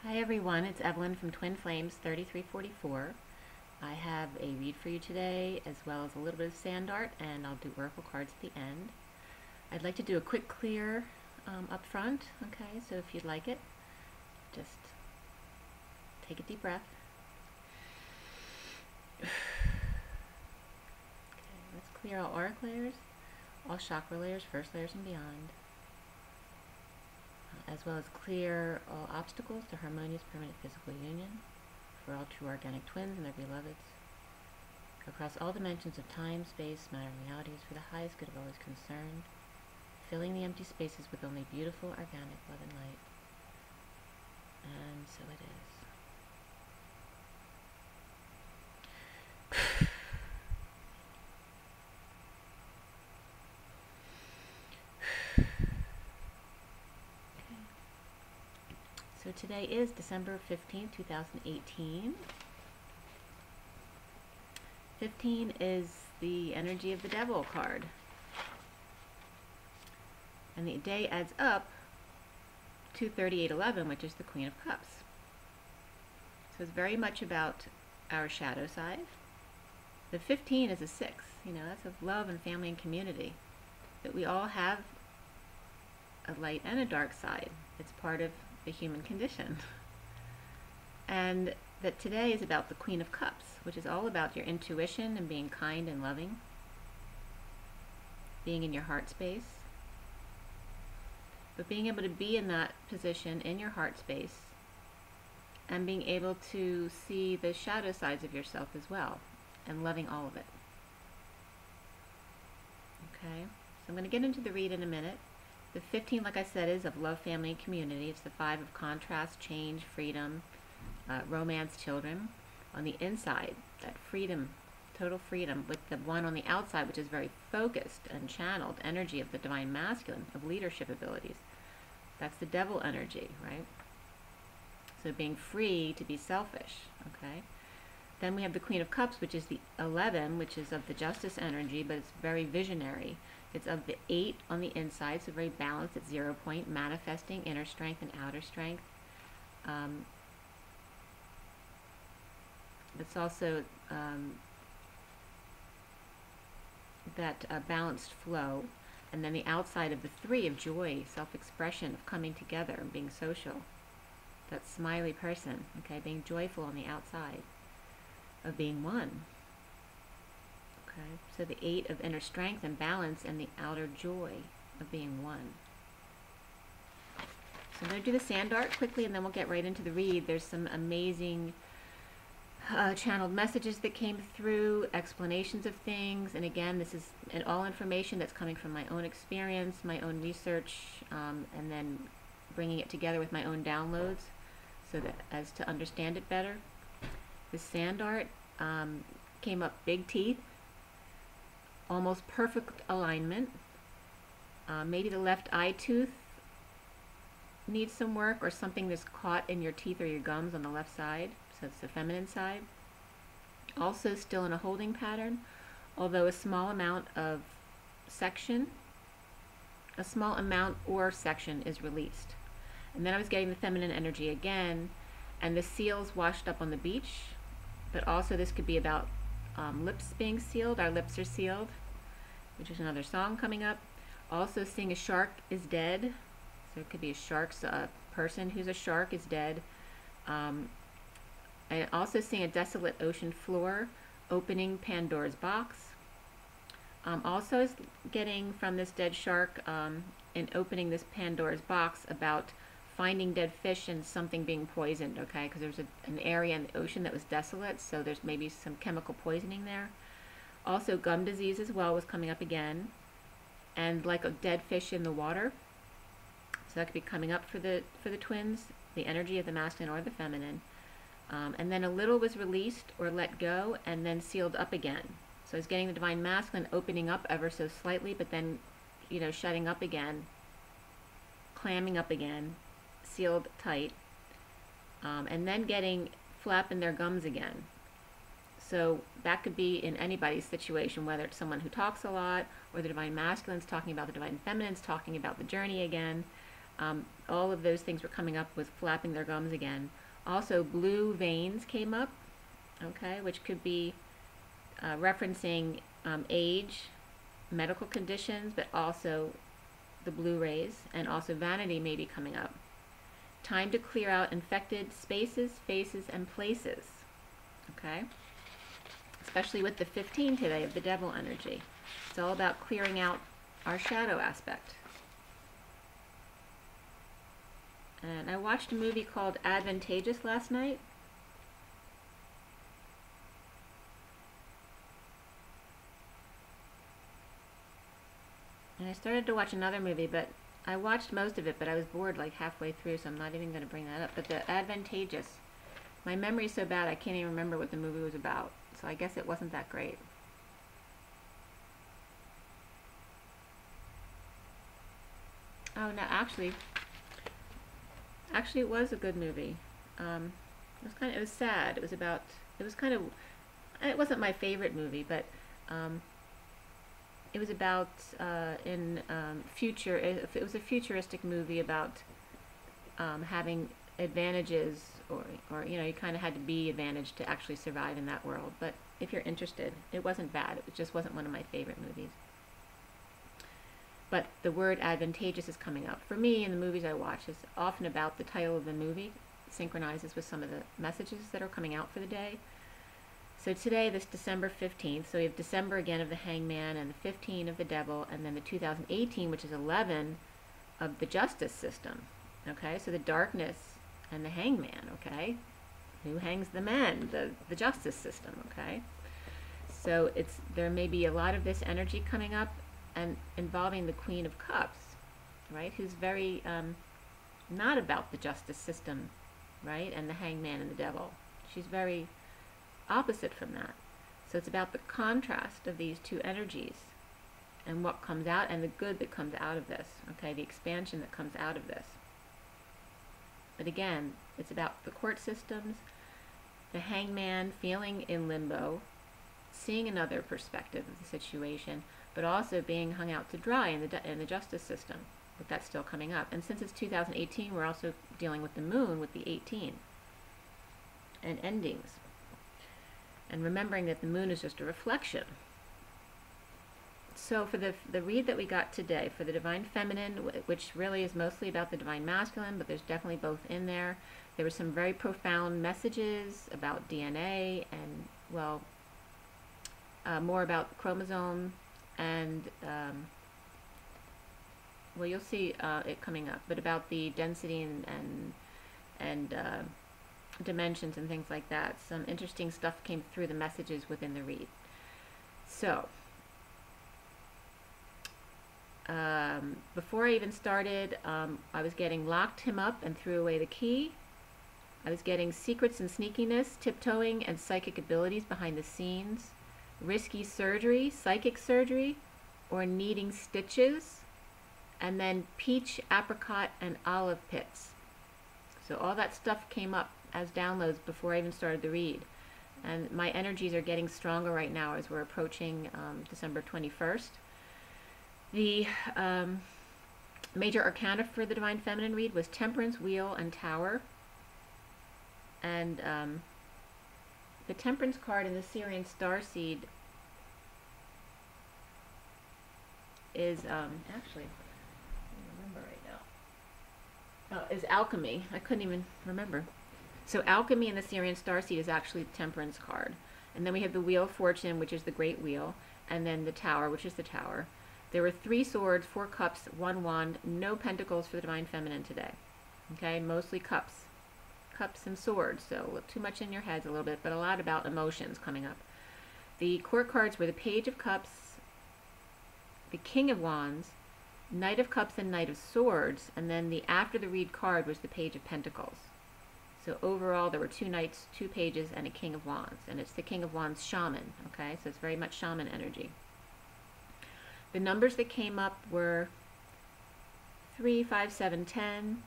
Hi everyone, it's Evelyn from Twin Flames 3344. I have a read for you today as well as a little bit of sand art, and I'll do oracle cards at the end. I'd like to do a quick clear up front, okay, so if you'd like it, just take a deep breath. Okay, let's clear all auric layers, all chakra layers, first layers and beyond, as well as clear all obstacles to harmonious permanent physical union for all true organic twins and their beloveds, across all dimensions of time, space, matter, and realities for the highest good of all is concerned, filling the empty spaces with only beautiful organic love and light. And so it is. So today is December 15th, 2018. 15 is the energy of the devil card. And the day adds up to 3811, which is the Queen of Cups. So it's very much about our shadow side. The 15 is a 6. You know, that's of love and family and community. That we all have a light and a dark side. It's part of the human condition. And that today is about the Queen of Cups, which is all about your intuition and being kind and loving, being in your heart space, but being able to be in that position in your heart space and being able to see the shadow sides of yourself as well and loving all of it. Okay, so I'm going to get into the read in a minute. The 15, like I said, is of love, family, and community. It's the 5 of contrast, change, freedom, romance, children. On the inside, that freedom, total freedom, with the 1 on the outside, which is very focused and channeled energy of the divine masculine, of leadership abilities. That's the devil energy, right? So being free to be selfish, okay? Then we have the Queen of Cups, which is the 11, which is of the justice energy, but it's very visionary. It's of the 8 on the inside, so very balanced at 0 point, manifesting inner strength and outer strength. It's also that balanced flow. And then the outside of the 3 of joy, self-expression, of coming together and being social. That smiley person, okay, being joyful on the outside, of being one. Okay, so the 8 of inner strength and balance, and the outer joy of being one. So I'm going to do the sand art quickly, and then we'll get right into the read. There's some amazing channeled messages that came through, explanations of things, and again, this is all information that's coming from my own experience, my own research, and then bringing it together with my own downloads, so that as to understand it better. The sand art came up big teeth, almost perfect alignment. Maybe the left eye tooth needs some work, or something that's caught in your teeth or your gums on the left side, so it's the feminine side. Also still in a holding pattern, although a small amount of section, a small amount or section is released. And then I was getting the feminine energy again, and the seals washed up on the beach, but also this could be about lips being sealed. Our lips are sealed, which is another song coming up. Also seeing a shark is dead, so it could be a shark's person who's a shark is dead. And also seeing a desolate ocean floor, opening Pandora's box. Also is getting from this dead shark in opening this Pandora's box about finding dead fish and something being poisoned, okay? Because there's an area in the ocean that was desolate, so there's maybe some chemical poisoning there. Also gum disease as well was coming up again, and like a dead fish in the water. So that could be coming up for the twins, the energy of the masculine or the feminine. And then a little was released or let go and then sealed up again. So it's getting the divine masculine opening up ever so slightly, but then, you know, shutting up again, clamming up again, sealed tight, and then getting flapping their gums again. So that could be in anybody's situation, whether it's someone who talks a lot, or the divine masculine's talking about the divine feminine's talking about the journey again. All of those things were coming up with flapping their gums again. Also, blue veins came up, okay, which could be referencing age, medical conditions, but also the blue rays, and also vanity may be coming up. Time to clear out infected spaces, faces, and places, okay? Especially with the 15 today of the devil energy. It's all about clearing out our shadow aspect. And I watched a movie called Advantageous last night. And I started to watch another movie, but I watched most of it, but I was bored like halfway through, so I'm not even going to bring that up. But the Advantageous, my memory's so bad I can't even remember what the movie was about. So I guess it wasn't that great. Oh no, actually it was a good movie. It was sad. It wasn't my favorite movie, but it was about it was a futuristic movie about having advantages, or you know, you kind of had to be advantaged to actually survive in that world. But if you're interested, it wasn't bad. It just wasn't one of my favorite movies. But the word advantageous is coming up. For me, in the movies I watch, it's often about the title of the movie. It synchronizes with some of the messages that are coming out for the day. So today, this December 15th, so we have December again of the Hangman, and the 15 of the Devil, and then the 2018, which is 11, of the Justice System. Okay, so the darkness and the Hangman, okay? Who hangs the men? The Justice System, okay? So there may be a lot of this energy coming up, and involving the Queen of Cups, right? Who's very not about the justice system, right? And the Hangman and the Devil. She's very opposite from that. So it's about the contrast of these two energies and what comes out, and the good that comes out of this, okay? The expansion that comes out of this. But again, it's about the court systems, the Hangman feeling in limbo, seeing another perspective of the situation, but also being hung out to dry in the justice system, with that still coming up. And since it's 2018, we're also dealing with the moon with the 18 and endings. And remembering that the moon is just a reflection. So for the read that we got today, for the Divine Feminine, which really is mostly about the Divine Masculine, but there's definitely both in there. There were some very profound messages about DNA and, well, more about chromosome, and well, you'll see it coming up, but about the density and dimensions and things like that. Some interesting stuff came through the messages within the read. So before I even started, I was getting locked him up and threw away the key. I was getting secrets and sneakiness, tiptoeing, and psychic abilities behind the scenes. Risky surgery, psychic surgery, or needing stitches, and then peach, apricot, and olive pits. So all that stuff came up as downloads before I even started the read. And my energies are getting stronger right now as we're approaching December 21st. The major arcana for the Divine Feminine read was Temperance, Wheel, and Tower. And the Temperance card in the Syrian Starseed is, actually, I don't remember right now, is Alchemy. I couldn't even remember. So Alchemy in the Syrian Starseed is actually the Temperance card. And then we have the Wheel of Fortune, which is the Great Wheel, and then the Tower, which is the Tower. There were 3 swords, 4 cups, 1 wand, no pentacles for the Divine Feminine today. Okay, mostly cups. Cups and swords, so too much in your heads a little bit, but a lot about emotions coming up. The court cards were the Page of Cups, the King of Wands, Knight of Cups, and Knight of Swords, and then the after the read card was the Page of Pentacles. So overall there were 2 Knights, 2 Pages, and a King of Wands, and it's the King of Wands shaman, okay, so it's very much shaman energy. The numbers that came up were 3, 5, 7, 10,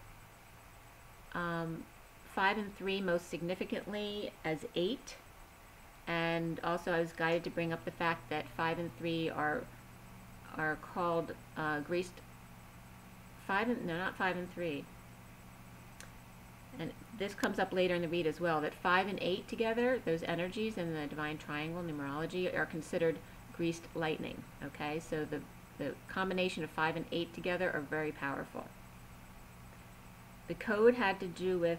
5 and 3 most significantly as 8, and also I was guided to bring up the fact that 5 and 3 are called graced not 5 and 3. And this comes up later in the read as well, that 5 and 8 together, those energies in the divine triangle numerology are considered greased lightning. Okay, so the combination of 5 and 8 together are very powerful. The code had to do with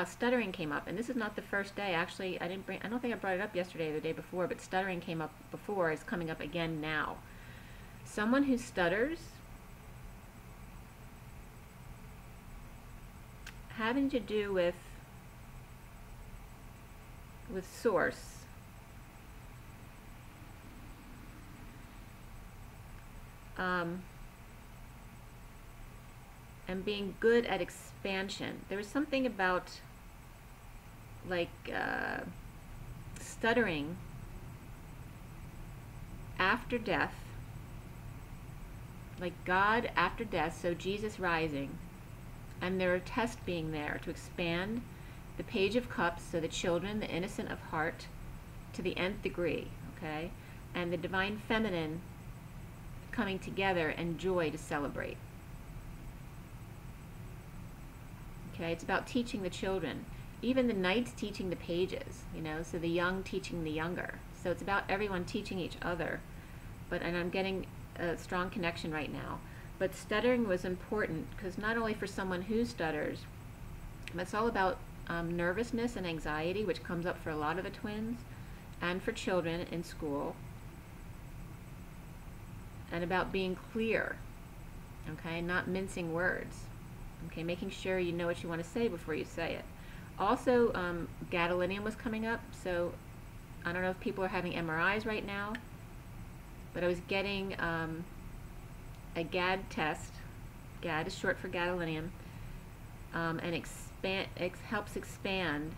stuttering came up, and this is not the first day. Actually, I don't think I brought it up yesterday or the day before, but stuttering came up before, is coming up again now. Someone who stutters, having to do with source, and being good at expansion. There was something about like stuttering after death, like God after death, so Jesus rising, and there are tests being there to expand the Page of Cups, so the children, the innocent of heart, to the nth degree, okay, and the divine feminine coming together and joy to celebrate. Okay, it's about teaching the children. Even the knights teaching the pages, you know, so the young teaching the younger. So it's about everyone teaching each other. And I'm getting a strong connection right now. But stuttering was important because not only for someone who stutters, but it's all about nervousness and anxiety, which comes up for a lot of the twins, and for children in school, and about being clear, okay, not mincing words. Okay, making sure you know what you want to say before you say it. Also, gadolinium was coming up, so I don't know if people are having MRIs right now, but I was getting a GAD test. GAD is short for gadolinium, and helps expand.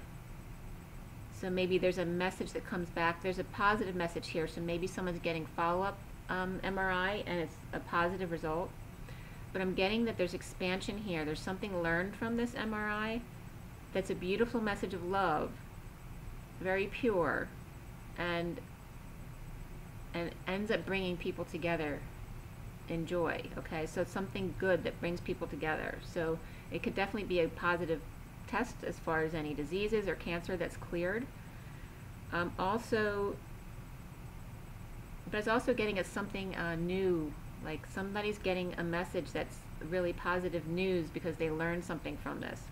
So maybe there's a message that comes back. There's a positive message here, so maybe someone's getting follow-up MRI, and it's a positive result. But I'm getting that there's expansion here. There's something learned from this MRI that's a beautiful message of love, very pure, and ends up bringing people together in joy. Okay, so it's something good that brings people together. So it could definitely be a positive test as far as any diseases or cancer that's cleared. But I was also getting at something new. Like somebody's getting a message that's really positive news because they learned something from this.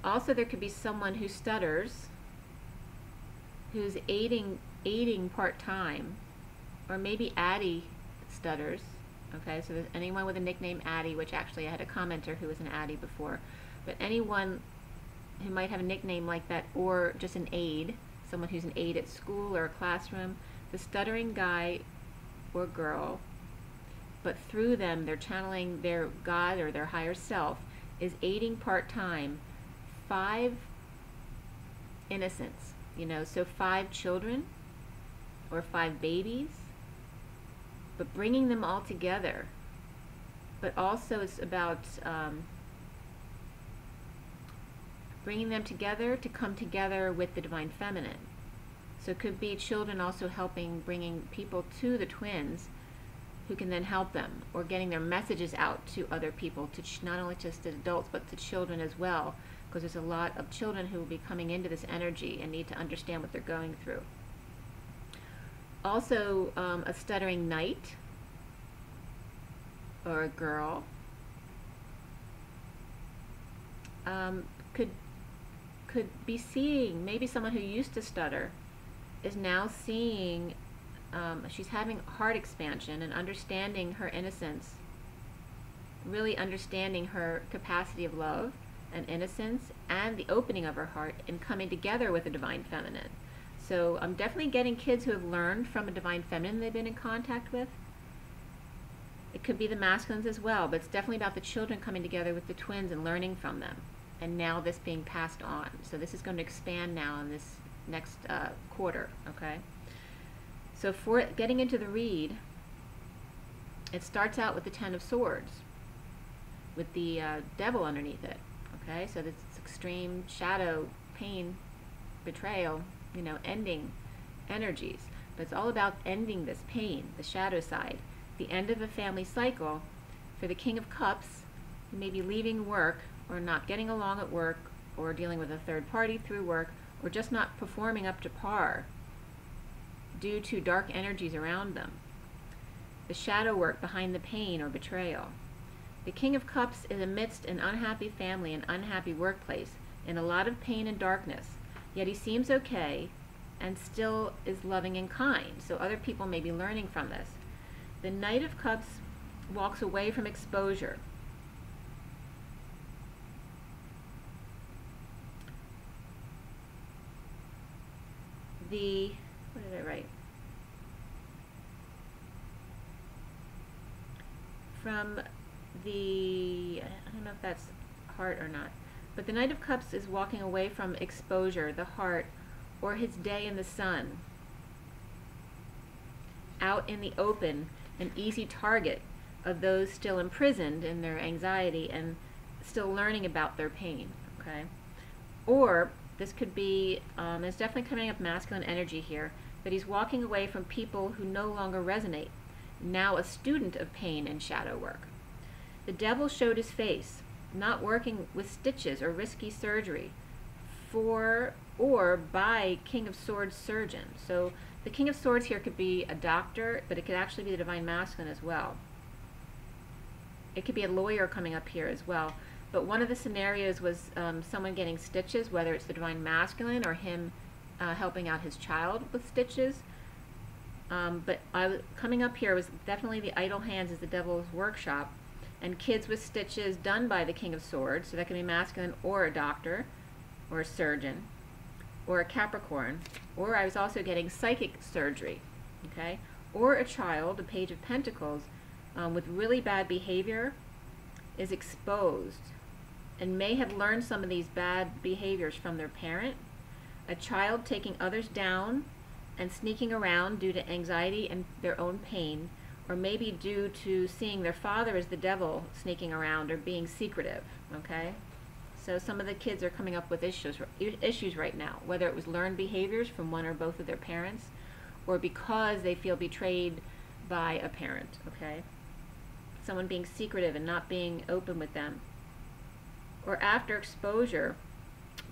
Also, there could be someone who stutters, who's aiding part-time, or maybe Addie stutters. Okay, so there's anyone with a nickname Addie, which actually I had a commenter who was an Addie before, but anyone who might have a nickname like that, or just an aide, someone who's an aide at school or a classroom. The stuttering guy or girl, but through them they're channeling their God or their higher self, is aiding part-time 5 innocents, you know, so 5 children or 5 babies, but bringing them all together. But also it's about bringing them together to come together with the divine feminine. So it could be children also helping, bringing people to the twins who can then help them, or getting their messages out to other people, to not only just to adults, but to children as well, because there's a lot of children who will be coming into this energy and need to understand what they're going through. Also, a stuttering knight or a girl could be seeing, maybe someone who used to stutter is now seeing, she's having heart expansion and understanding her innocence, really understanding her capacity of love and innocence and the opening of her heart and coming together with the divine feminine. So I'm definitely getting kids who have learned from a divine feminine they've been in contact with. It could be the masculines as well, but it's definitely about the children coming together with the twins and learning from them, and now this being passed on. So this is going to expand now in this next quarter, okay? So for getting into the read, it starts out with the 10 of Swords, with the devil underneath it, okay? So this extreme shadow, pain, betrayal, ending energies. But it's all about ending this pain, the shadow side, the end of a family cycle. For the King of Cups, you may be leaving work or not getting along at work or dealing with a third party through work or just not performing up to par due to dark energies around them. The shadow work behind the pain or betrayal. The King of Cups is amidst an unhappy family and unhappy workplace in a lot of pain and darkness, yet he seems okay and still is loving and kind, so other people may be learning from this. The Knight of Cups walks away from exposure. What did I write? From the, I don't know if that's heart or not, but the Knight of Cups is walking away from exposure, the heart, or his day in the sun. Out in the open, an easy target of those still imprisoned in their anxiety and still learning about their pain, okay? Or this could be, there's definitely coming up masculine energy here, but he's walking away from people who no longer resonate, now a student of pain and shadow work. The Devil showed his face, not working with stitches or risky surgery for or by King of Swords surgeon. So the King of Swords here could be a doctor, but it could actually be the Divine Masculine as well. It could be a lawyer coming up here as well. But one of the scenarios was someone getting stitches, whether it's the Divine Masculine or him helping out his child with stitches. But coming up here was definitely the idle hands is the Devil's workshop, and kids with stitches done by the King of Swords, so that can be masculine or a doctor or a surgeon or a Capricorn, or I was also getting psychic surgery, okay, or a child, a Page of Pentacles, with really bad behavior is exposed and may have learned some of these bad behaviors from their parent. A child taking others down and sneaking around due to anxiety and their own pain, or maybe due to seeing their father as the devil sneaking around or being secretive, okay? So some of the kids are coming up with issues right now, whether it was learned behaviors from one or both of their parents, or because they feel betrayed by a parent, okay? Someone being secretive and not being open with them. Or after exposure,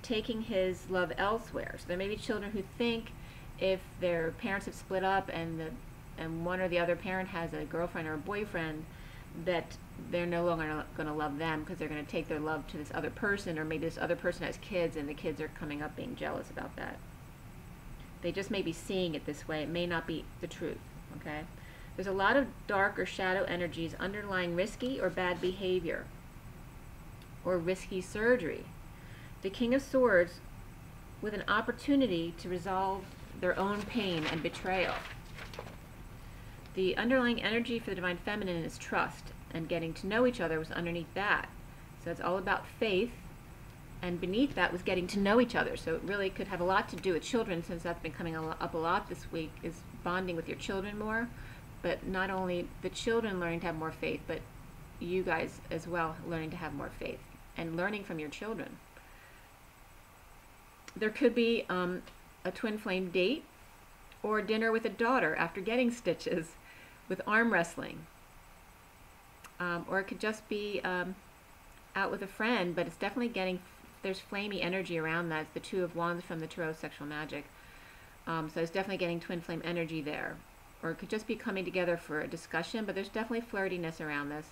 taking his love elsewhere. So there may be children who think if their parents have split up and one or the other parent has a girlfriend or a boyfriend, that they're no longer going to love them because they're going to take their love to this other person, or maybe this other person has kids and the kids are coming up being jealous about that. They just may be seeing it this way. It may not be the truth, okay? There's a lot of dark or shadow energies underlying risky or bad behavior or risky surgery. The King of Swords with an opportunity to resolve their own pain and betrayal. The underlying energy for the Divine Feminine is trust, and getting to know each other was underneath that. So it's all about faith, and beneath that was getting to know each other. So it really could have a lot to do with children, since that's been coming up a lot this week, is bonding with your children more. But not only the children learning to have more faith, but you guys as well learning to have more faith and learning from your children. There could be a twin flame date or dinner with a daughter after getting stitches, with arm wrestling. Or it could just be out with a friend, but it's definitely getting, there's flamey energy around that. It's the Two of Wands from the Tarot Sexual Magic. So it's definitely getting twin flame energy there. Or it could just be coming together for a discussion, but there's definitely flirtiness around this.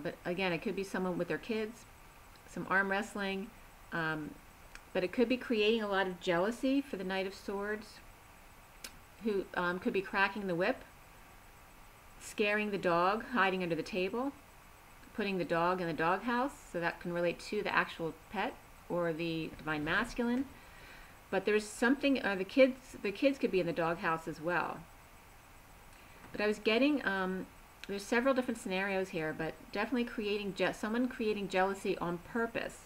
But again, it could be someone with their kids, some arm wrestling, but it could be creating a lot of jealousy for the Knight of Swords, who could be cracking the whip, scaring the dog, hiding under the table, putting the dog in the doghouse, so that can relate to the actual pet or the Divine Masculine. But there's something, the kids could be in the doghouse as well. But I was getting, there's several different scenarios here, but definitely creating, someone creating jealousy on purpose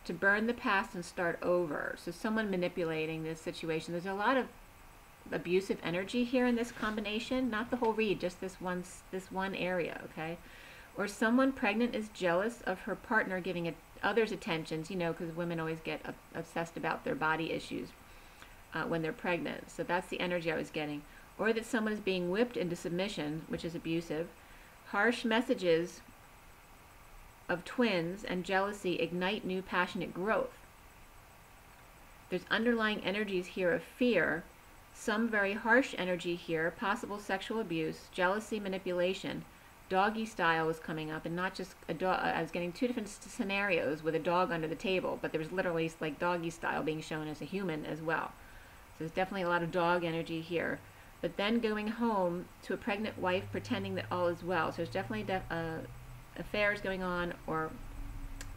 to burn the past and start over. So someone manipulating this situation. There's a lot of abusive energy here in this combination, not the whole read, just this one area, okay? Or someone pregnant is jealous of her partner giving others attentions, you know, because women always get obsessed about their body issues when they're pregnant. So that's the energy I was getting. or that someone is being whipped into submission, which is abusive. Harsh messages of twins and jealousy ignite new passionate growth. There's underlying energies here of fear, some very harsh energy here, possible sexual abuse, jealousy, manipulation. Doggy style is coming up, and not just a dog. I was getting two different scenarios with a dog under the table, but there was literally like doggy style being shown as a human as well. So there's definitely a lot of dog energy here. But then going home to a pregnant wife pretending that all is well. So there's definitely affairs going on, or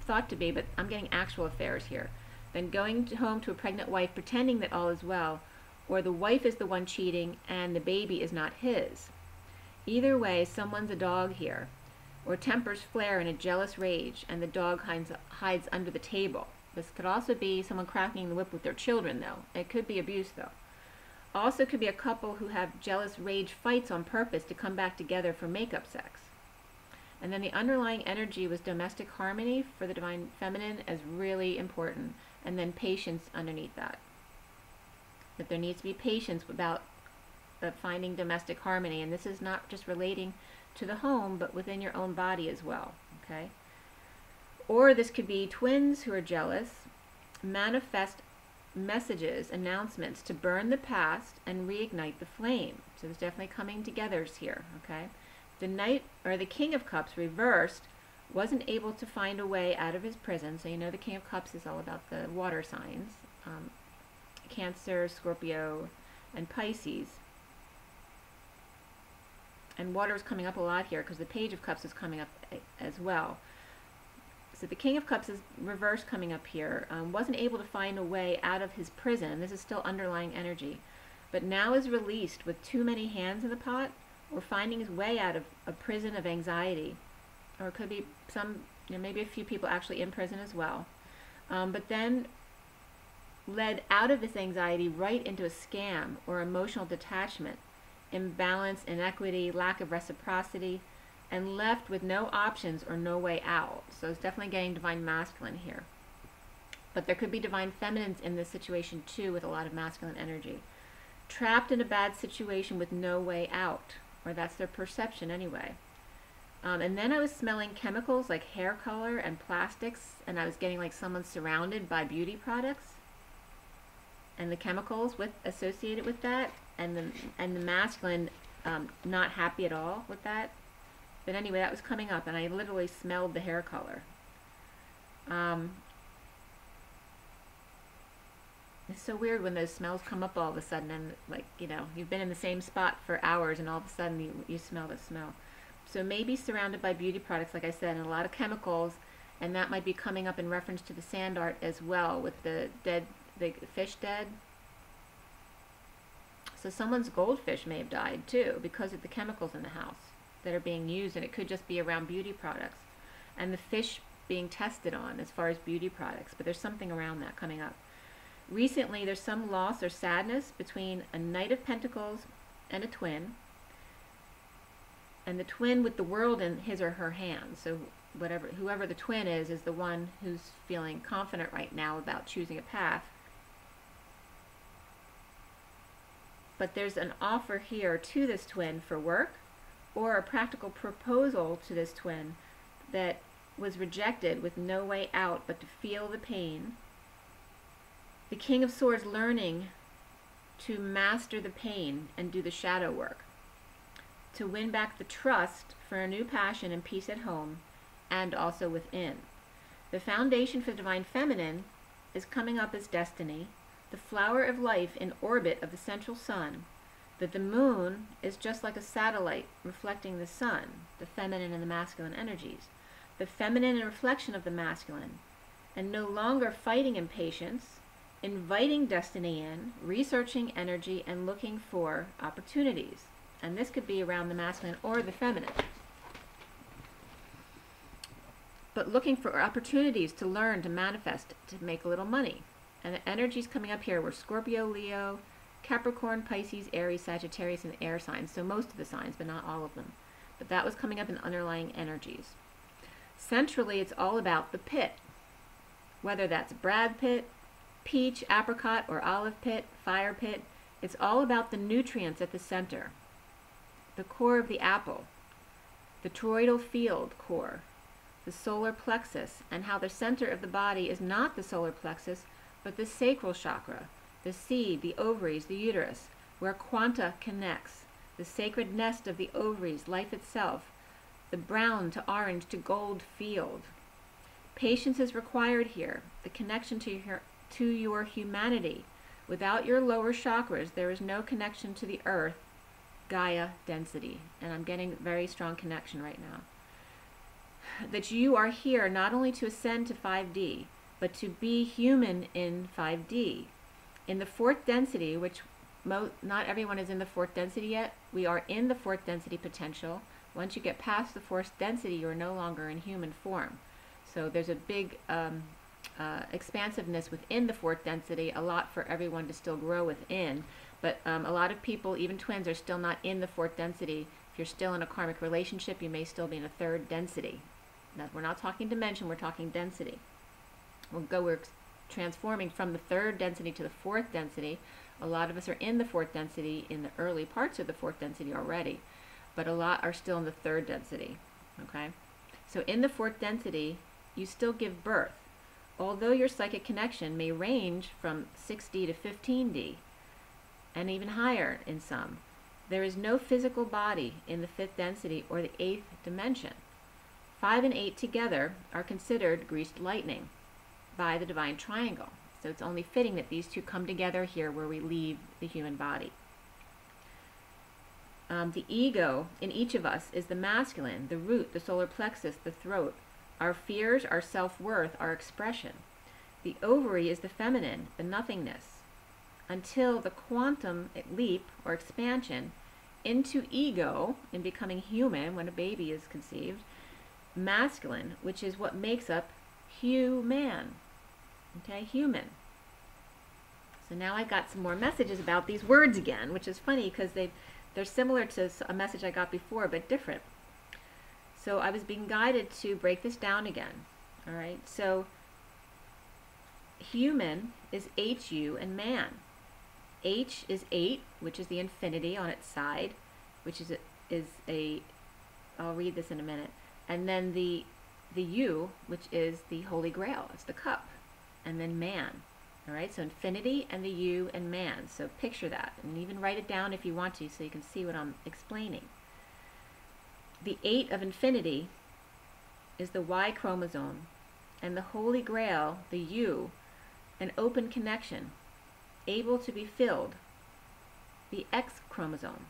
thought to be, but I'm getting actual affairs here. Then going home to a pregnant wife pretending that all is well, or the wife is the one cheating and the baby is not his. Either way, someone's a dog here, or tempers flare in a jealous rage and the dog hides under the table. This could also be someone cracking the whip with their children, though. It could be abuse, though. Also could be a couple who have jealous rage fights on purpose to come back together for makeup sex. And then the underlying energy was domestic harmony for the divine feminine as really important, and then patience underneath that. That there needs to be patience about finding domestic harmony, and this is not just relating to the home, but within your own body as well, okay? Or this could be twins who are jealous, manifest messages, announcements to burn the past and reignite the flame. So there's definitely coming togethers here, okay? The Knight, or the King of Cups reversed, wasn't able to find a way out of his prison. So you know the King of Cups is all about the water signs, Cancer, Scorpio, and Pisces. And water is coming up a lot here because the Page of Cups is coming up as well. So the King of Cups is reverse coming up here. Wasn't able to find a way out of his prison. This is still underlying energy. But now is released with too many hands in the pot, or finding his way out of a prison of anxiety. Or it could be some, maybe a few people actually in prison as well. But then led out of this anxiety right into a scam or emotional detachment, imbalance, inequity, lack of reciprocity, and left with no options or no way out. So it's definitely getting divine masculine here. But there could be divine feminines in this situation too, with a lot of masculine energy. Trapped in a bad situation with no way out, or that's their perception anyway. And then I was smelling chemicals like hair color and plastics, and I was getting like someone surrounded by beauty products and the chemicals associated with that, and the masculine not happy at all with that. But anyway, that was coming up, and I literally smelled the hair color. It's so weird when those smells come up all of a sudden, and like, you've been in the same spot for hours and all of a sudden you smell the smell. So maybe surrounded by beauty products, like I said, and a lot of chemicals, and that might be coming up in reference to the sand art as well, with the fish dead. So someone's goldfish may have died too because of the chemicals in the house that are being used, and it could just be around beauty products and the fish being tested on as far as beauty products, but there's something around that coming up. Recently there's some loss or sadness between a Knight of Pentacles and a twin, and the twin with the world in his or her hands. So whoever the twin is the one who's feeling confident right now about choosing a path. But there's an offer here to this twin for work, or a practical proposal to this twin that was rejected with no way out but to feel the pain. The King of Swords learning to master the pain and do the shadow work, to win back the trust for a new passion and peace at home and also within. The foundation for the divine feminine is coming up as destiny, the flower of life in orbit of the central sun, that the moon is just like a satellite reflecting the sun, the feminine and the masculine energies, the feminine and reflection of the masculine, and no longer fighting impatience, inviting destiny in, researching energy, and looking for opportunities. And this could be around the masculine or the feminine. But looking for opportunities to learn, to manifest, to make a little money. And the energies coming up here were Scorpio, Leo, Capricorn, Pisces, Aries, Sagittarius, and air signs. So most of the signs, but not all of them. But that was coming up in underlying energies. Centrally, it's all about the pit. Whether that's Brad pit, peach, apricot, or olive pit, fire pit, It's all about the nutrients at the center, the core of the apple, the toroidal field core, the solar plexus, and how the center of the body is not the solar plexus, but the sacral chakra, the seed, the ovaries, the uterus, where quanta connects, the sacred nest of the ovaries, life itself, the brown to orange to gold field. Patience is required here, the connection to your humanity. Without your lower chakras, there is no connection to the earth, Gaia density. And I'm getting a very strong connection right now. That you are here not only to ascend to 5D, but to be human in 5D. In the fourth density, which not everyone is in the fourth density yet, we are in the fourth density potential. Once you get past the fourth density, you are no longer in human form. So there's a big expansiveness within the fourth density, a lot for everyone to still grow within. But a lot of people, even twins, are still not in the fourth density. If you're still in a karmic relationship, you may still be in a third density. Now, we're not talking dimension, we're talking density. We're transforming from the third density to the fourth density. A lot of us are in the fourth density, in the early parts of the fourth density already, but a lot are still in the third density, okay? So in the fourth density, you still give birth. Although your psychic connection may range from 6D to 15D, and even higher in some, there is no physical body in the fifth density or the eighth dimension. 5 and 8 together are considered greased lightning by the divine triangle. So it's only fitting that these two come together here where we leave the human body. The ego in each of us is the masculine, the root, the solar plexus, the throat. Our fears, our self-worth, our expression. The ovary is the feminine, the nothingness. Until the quantum leap or expansion into ego in becoming human when a baby is conceived, masculine, which is what makes up human. Okay, human. So now I got some more messages about these words again, which is funny because they're similar to a message I got before, but different. So I was being guided to break this down again. All right, so human is HU and man. H is 8, which is the infinity on its side, which is I'll read this in a minute. And then the U, which is the Holy Grail, it's the cup. And then man. All right, so infinity and the U and man. So picture that, and even write it down if you want to so you can see what I'm explaining. The 8 of infinity is the Y chromosome, and the Holy Grail, the U, an open connection, able to be filled, the X chromosome.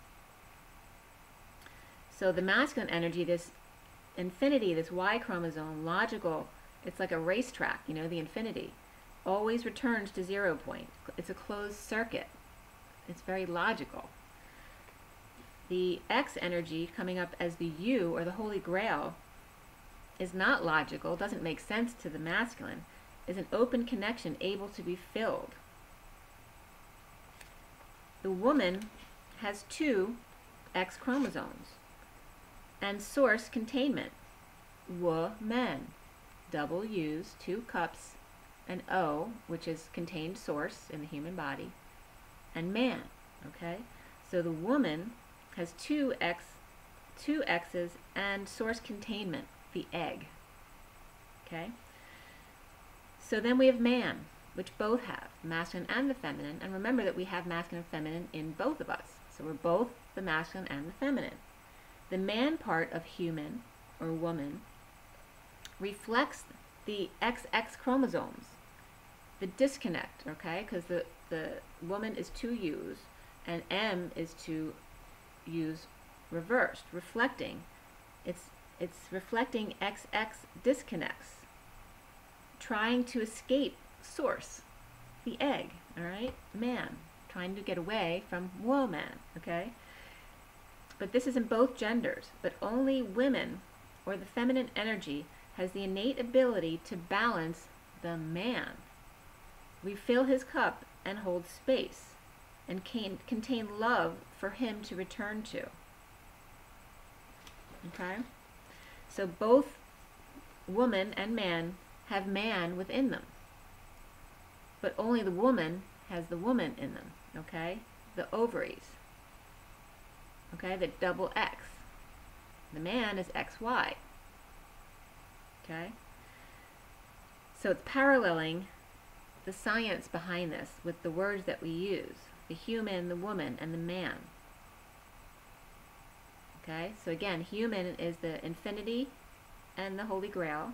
So the masculine energy, this infinity, this Y chromosome, logical, it's like a racetrack, you know, the infinity, always returns to 0 point. It's a closed circuit. It's very logical. The X energy coming up as the U, or the Holy Grail, is not logical, doesn't make sense to the masculine, is an open connection able to be filled. The woman has 2 X chromosomes and source containment. Woman, double U's, 2 cups, and O, which is contained source in the human body, and man, okay? So the woman has 2 X's and source containment, the egg, okay? So then we have man, which both have masculine and the feminine, and remember that we have masculine and feminine in both of us. So we're both the masculine and the feminine. The man part of human, or woman, reflects the XX chromosomes, the disconnect, okay? Because the woman is 2 U's, and M is 2 U's reversed, reflecting. It's reflecting XX disconnects, trying to escape source, the egg, all right? Man, trying to get away from woman, okay? But this is in both genders, but only women, or the feminine energy, has the innate ability to balance the man. Refill his cup and hold space, and contain love for him to return to. Okay? So both woman and man have man within them, but only the woman has the woman in them, okay? the ovaries. Okay, the double X. The man is XY. Okay? So it's paralleling the science behind this with the words that we use. The human, the woman, and the man. Okay? So again, human is the infinity and the Holy Grail.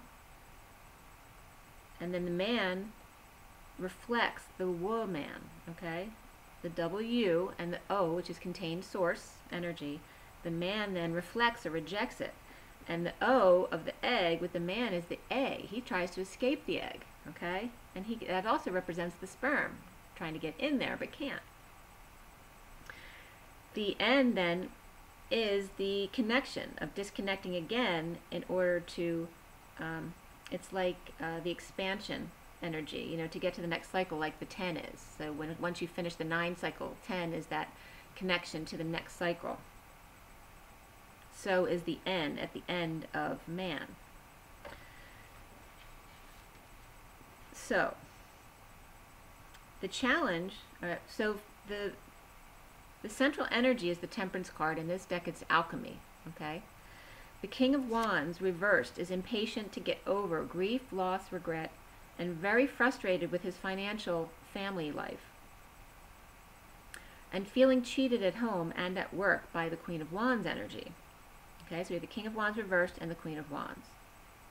And then the man reflects the woman. Okay? The W and the O, which is contained source energy. The man then reflects or rejects it. And the O of the egg with the man is the A. He tries to escape the egg, okay? And that also represents the sperm, trying to get in there but can't. The N then is the connection of disconnecting again in order to, it's like the expansion energy, you know, to get to the next cycle, like the 10 is. So once you finish the 9 cycle, 10 is that connection to the next cycle. So is the N at the end of man. So the challenge, so the central energy is the Temperance card. In this deck it's alchemy, okay? The King of Wands reversed is impatient to get over grief, loss, regret, and very frustrated with his financial family life, and feeling cheated at home and at work by the Queen of Wands energy. Okay, so we have the King of Wands reversed and the Queen of Wands.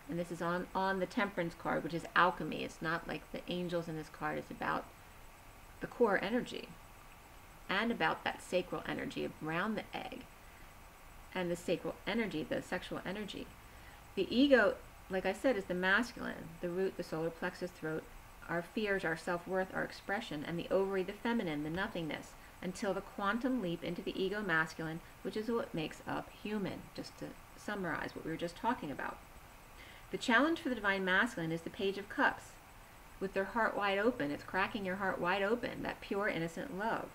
And this is on the Temperance card, which is alchemy. It's not like the angels in this card. It's about the core energy and about that sacral energy around the egg and the sacral energy, the sexual energy. The ego, like I said, is the masculine, the root, the solar plexus, throat, our fears, our self-worth, our expression, and the ovary, the feminine, the nothingness, until the quantum leap into the ego masculine, which is what makes up human, just to summarize what we were just talking about. The challenge for the divine masculine is the Page of Cups. With their heart wide open, it's cracking your heart wide open, that pure, innocent love.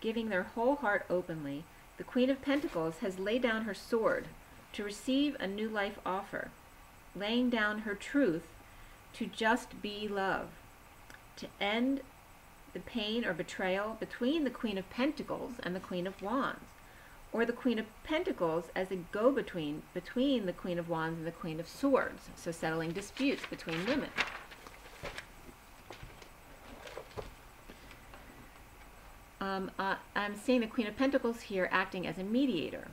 Giving their whole heart openly, the Queen of Pentacles has laid down her sword to receive a new life offer, laying down her truth to just be love, to end the pain or betrayal between the Queen of Pentacles and the Queen of Wands, or the Queen of Pentacles as a go-between between the Queen of Wands and the Queen of Swords, so settling disputes between women. I'm seeing the Queen of Pentacles here acting as a mediator.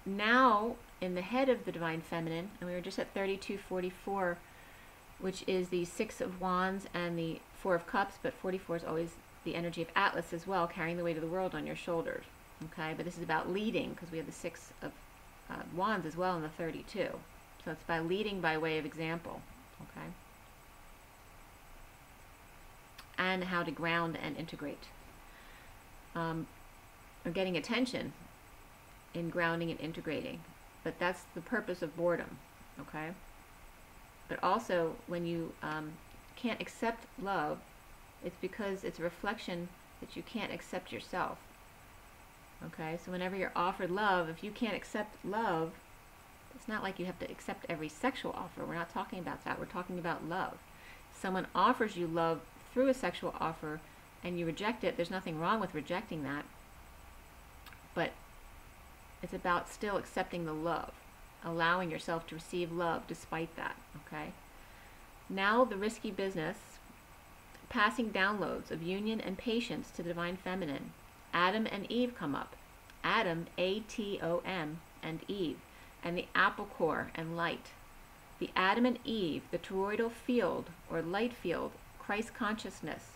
Now, in the head of the Divine Feminine, and we were just at 3244, which is the 6 of Wands and the 4 of Cups, but 44 is always the energy of Atlas as well, carrying the weight of the world on your shoulders. Okay, but this is about leading, because we have the 6 of Wands as well in the 32. So it's by leading by way of example. Okay, and how to ground and integrate. Or getting attention in grounding and integrating. But that's the purpose of boredom. Okay. But also, when you can't accept love, it's because it's a reflection that you can't accept yourself. Okay, so whenever you're offered love, if you can't accept love, it's not like you have to accept every sexual offer. We're not talking about that. We're talking about love. Someone offers you love through a sexual offer and you reject it. There's nothing wrong with rejecting that. But it's about still accepting the love, allowing yourself to receive love despite that. Okay. Now the risky business, passing downloads of union and patience to the Divine Feminine. Adam and Eve come up. Adam, A-T-O-M, and Eve, and the apple core and light. The Adam and Eve, the toroidal field or light field, Christ consciousness,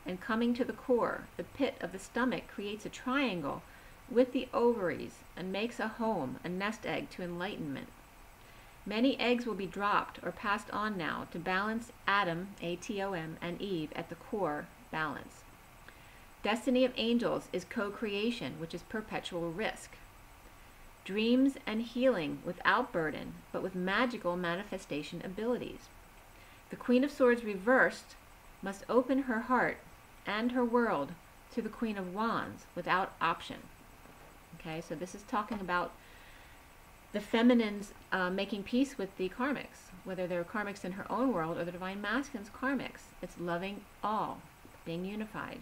and coming to the core, the pit of the stomach creates a triangle with the ovaries and makes a home, a nest egg to enlightenment. Many eggs will be dropped or passed on now to balance Adam, A-T-O-M, and Eve at the core balance. Destiny of angels is co-creation, which is perpetual risk. Dreams and healing without burden, but with magical manifestation abilities. The Queen of Swords reversed must open her heart and her world to the Queen of Wands without option. Okay, so this is talking about the feminine's making peace with the karmics, whether they're karmics in her own world or the divine masculine's karmics. It's loving all, being unified.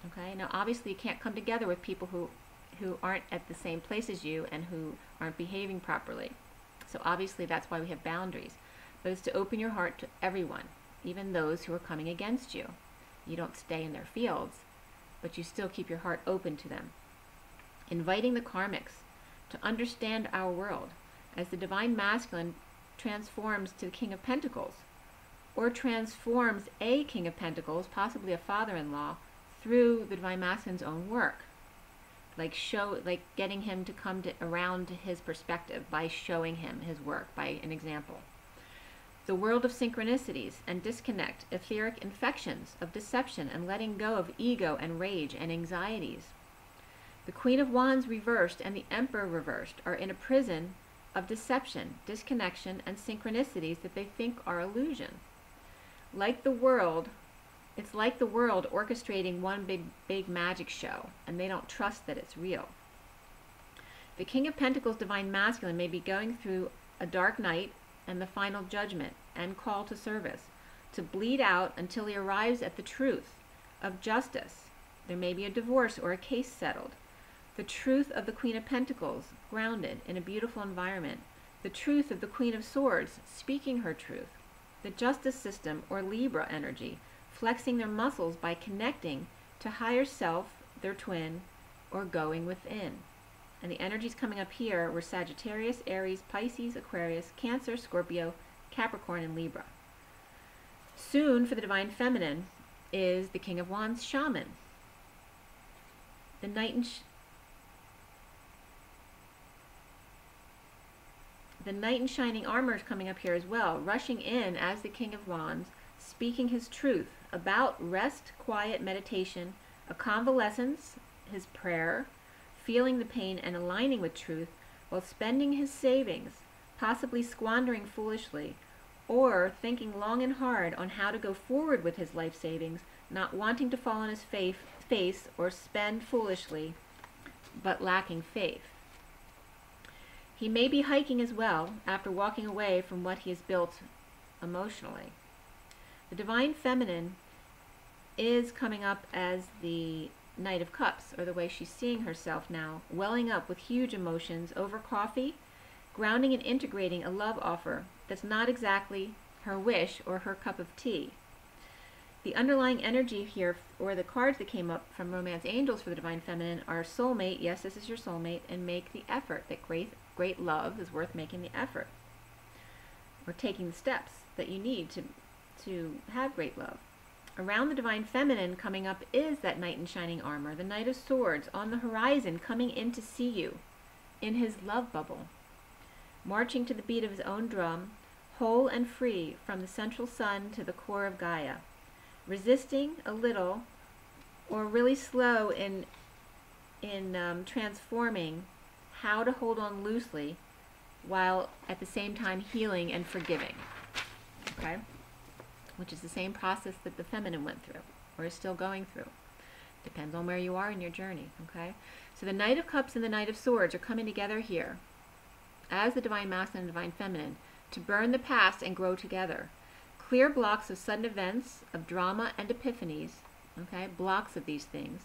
Okay. Now, obviously, you can't come together with people who aren't at the same place as you and who aren't behaving properly. So obviously, that's why we have boundaries. But it's to open your heart to everyone, even those who are coming against you. You don't stay in their fields, but you still keep your heart open to them. Inviting the karmics to understand our world as the divine masculine transforms to the King of Pentacles, or transforms a King of Pentacles, possibly a father-in-law, through the divine masculine's own work. Like getting him to come around to his perspective by showing him his work, by an example. The world of synchronicities and disconnect, etheric infections of deception and letting go of ego and rage and anxieties. The Queen of Wands reversed and the Emperor reversed are in a prison of deception, disconnection, and synchronicities that they think are illusion. Like the world, it's like the world orchestrating one big magic show, and they don't trust that it's real. The King of Pentacles, divine masculine, may be going through a dark night and the final judgment and call to service, to bleed out until he arrives at the truth of justice. There may be a divorce or a case settled. The truth of the Queen of Pentacles, grounded in a beautiful environment. The truth of the Queen of Swords, speaking her truth. The justice system, or Libra energy, flexing their muscles by connecting to higher self, their twin, or going within. And the energies coming up here were Sagittarius, Aries, Pisces, Aquarius, Cancer, Scorpio, Capricorn, and Libra. Soon, for the divine feminine, is the King of Wands shaman. The knight in shining armor is coming up here as well, rushing in as the King of Wands, speaking his truth about rest, quiet, meditation, a convalescence, his prayer, feeling the pain and aligning with truth, while spending his savings, possibly squandering foolishly, or thinking long and hard on how to go forward with his life savings, not wanting to fall on his face or spend foolishly, but lacking faith. He may be hiking as well after walking away from what he has built emotionally. The divine feminine is coming up as the Knight of Cups, or the way she's seeing herself now, welling up with huge emotions over coffee, grounding and integrating a love offer that's not exactly her wish or her cup of tea. The underlying energy here, or the cards that came up from Romance Angels for the divine feminine, are soulmate. Yes, this is your soulmate, and make the effort. That great love is worth making the effort, or taking the steps that you need to have great love. Around the divine feminine coming up is that knight in shining armor, the Knight of Swords on the horizon, coming in to see you in his love bubble, marching to the beat of his own drum, whole and free from the central sun to the core of Gaia, resisting a little or really slow in transforming how to hold on loosely while at the same time healing and forgiving. Okay? Which is the same process that the feminine went through, or is still going through. Depends on where you are in your journey, okay? So the Knight of Cups and the Knight of Swords are coming together here as the divine masculine and divine feminine to burn the past and grow together. Clear blocks of sudden events, of drama and epiphanies, okay? Blocks of these things.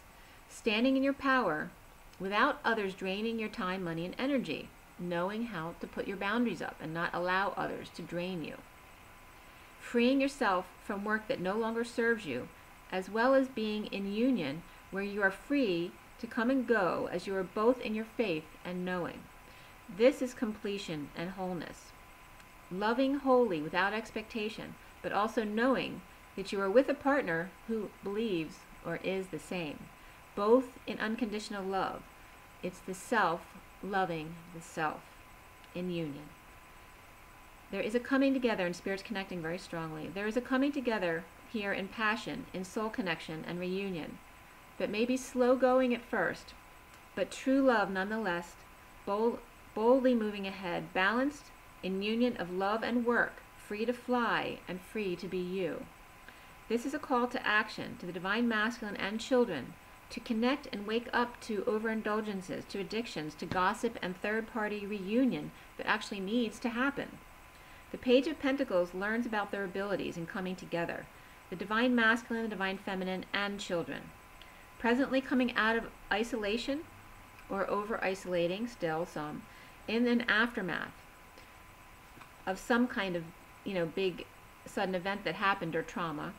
Standing in your power without others draining your time, money, and energy. Knowing how to put your boundaries up and not allow others to drain you. Freeing yourself from work that no longer serves you, as well as being in union where you are free to come and go as you are both in your faith and knowing. This is completion and wholeness. Loving wholly without expectation, but also knowing that you are with a partner who believes or is the same, both in unconditional love. It's the self loving the self in union. There is a coming together, and spirits connecting very strongly. There is a coming together here in passion, in soul connection and reunion, that may be slow going at first, but true love nonetheless, boldly moving ahead, balanced in union of love and work, free to fly and free to be you. This is a call to action to the divine masculine and children to connect and wake up to overindulgences, to addictions, to gossip and third-party reunion that actually needs to happen. The Page of Pentacles learns about their abilities in coming together, the Divine Masculine, the Divine Feminine, and children. Presently coming out of isolation, or over-isolating, still some, in an aftermath of some kind of, big sudden event that happened, or trauma,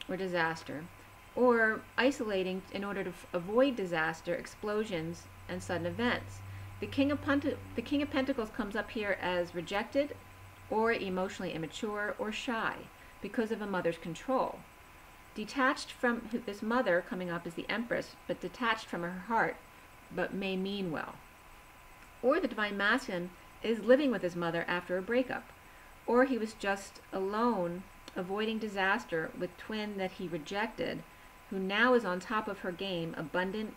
or disaster, or isolating in order to avoid disaster, explosions, and sudden events. The King of Pentacles comes up here as rejected, or emotionally immature, or shy, because of a mother's control. Detached from this mother, coming up as the Empress, but detached from her heart, but may mean well. Or the Divine Masculine is living with his mother after a breakup. Or he was just alone, avoiding disaster with twin that he rejected, who now is on top of her game, abundant,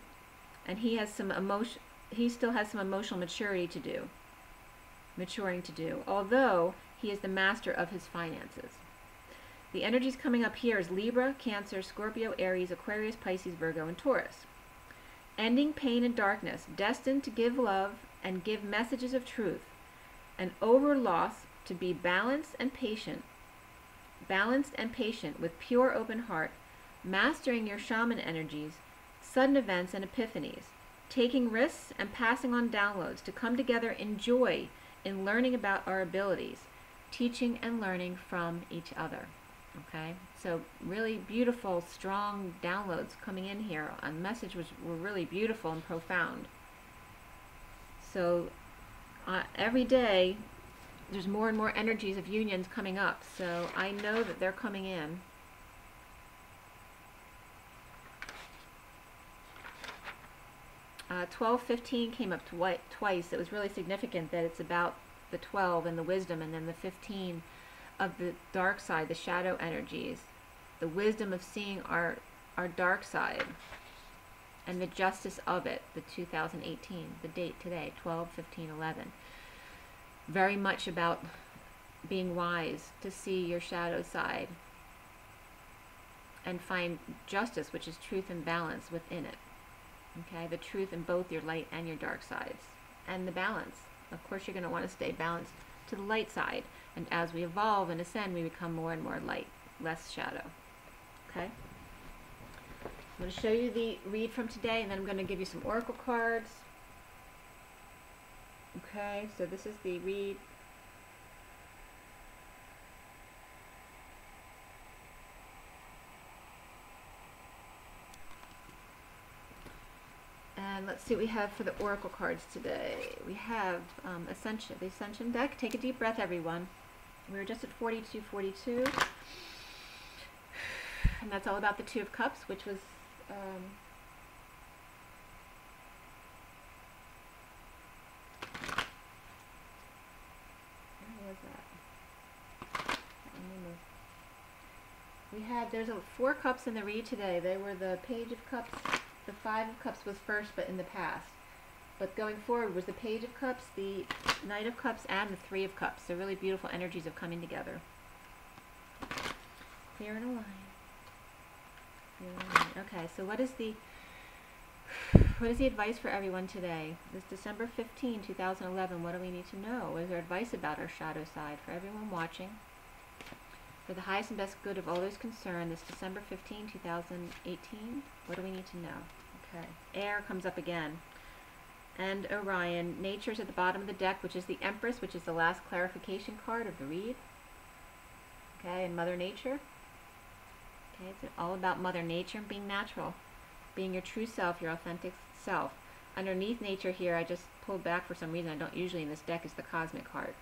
and he has some emotion. He still has some emotional maturing to do, although he is the master of his finances. The energies coming up here is Libra, Cancer, Scorpio, Aries, Aquarius, Pisces, Virgo, and Taurus. Ending pain and darkness, destined to give love and give messages of truth, and over loss to be balanced and patient with pure open heart, mastering your shaman energies, sudden events and epiphanies, taking risks and passing on downloads to come together in joy in learning about our abilities, teaching and learning from each other. Okay, so really beautiful, strong downloads coming in here. The message were really beautiful and profound. So every day there's more and more energies of unions coming up. So I know that they're coming in. Uh, 12-15 came up twice. It was really significant that it's about the 12 and the wisdom, and then the 15 of the dark side, the shadow energies, the wisdom of seeing our dark side, and the justice of it, the 2018, the date today, 12-15-11. Very much about being wise to see your shadow side and find justice, which is truth and balance within it. Okay, the truth in both your light and your dark sides, and the balance. Of course, you're going to want to stay balanced to the light side, and as we evolve and ascend, we become more and more light, less shadow. Okay, I'm going to show you the read from today, and then I'm going to give you some oracle cards. Okay, so this is the read. And let's see what we have for the oracle cards today. We have Ascension, the Ascension deck. Take a deep breath, everyone. We're just at 4242. And that's all about the Two of Cups, which was where was that? We had, there's 4 cups in the read today. They were the Page of Cups. The 5 of Cups was first, but in the past. But going forward was the Page of Cups, the Knight of Cups, and the 3 of Cups. So really beautiful energies of coming together. Clear and align. Clear and align. Okay, so what is the advice for everyone today? This December 15, 2011, what do we need to know? What is our advice about our shadow side for everyone watching? For the highest and best good of all those concerned, this December 15, 2018, what do we need to know? Okay, Air comes up again. And Orion. Nature's at the bottom of the deck, which is the Empress, which is the last clarification card of the read. Okay, and Mother Nature. Okay, it's all about Mother Nature and being natural. Being your true self, your authentic self. Underneath Nature here, I just pulled back for some reason, I don't usually in this deck, is the Cosmic card.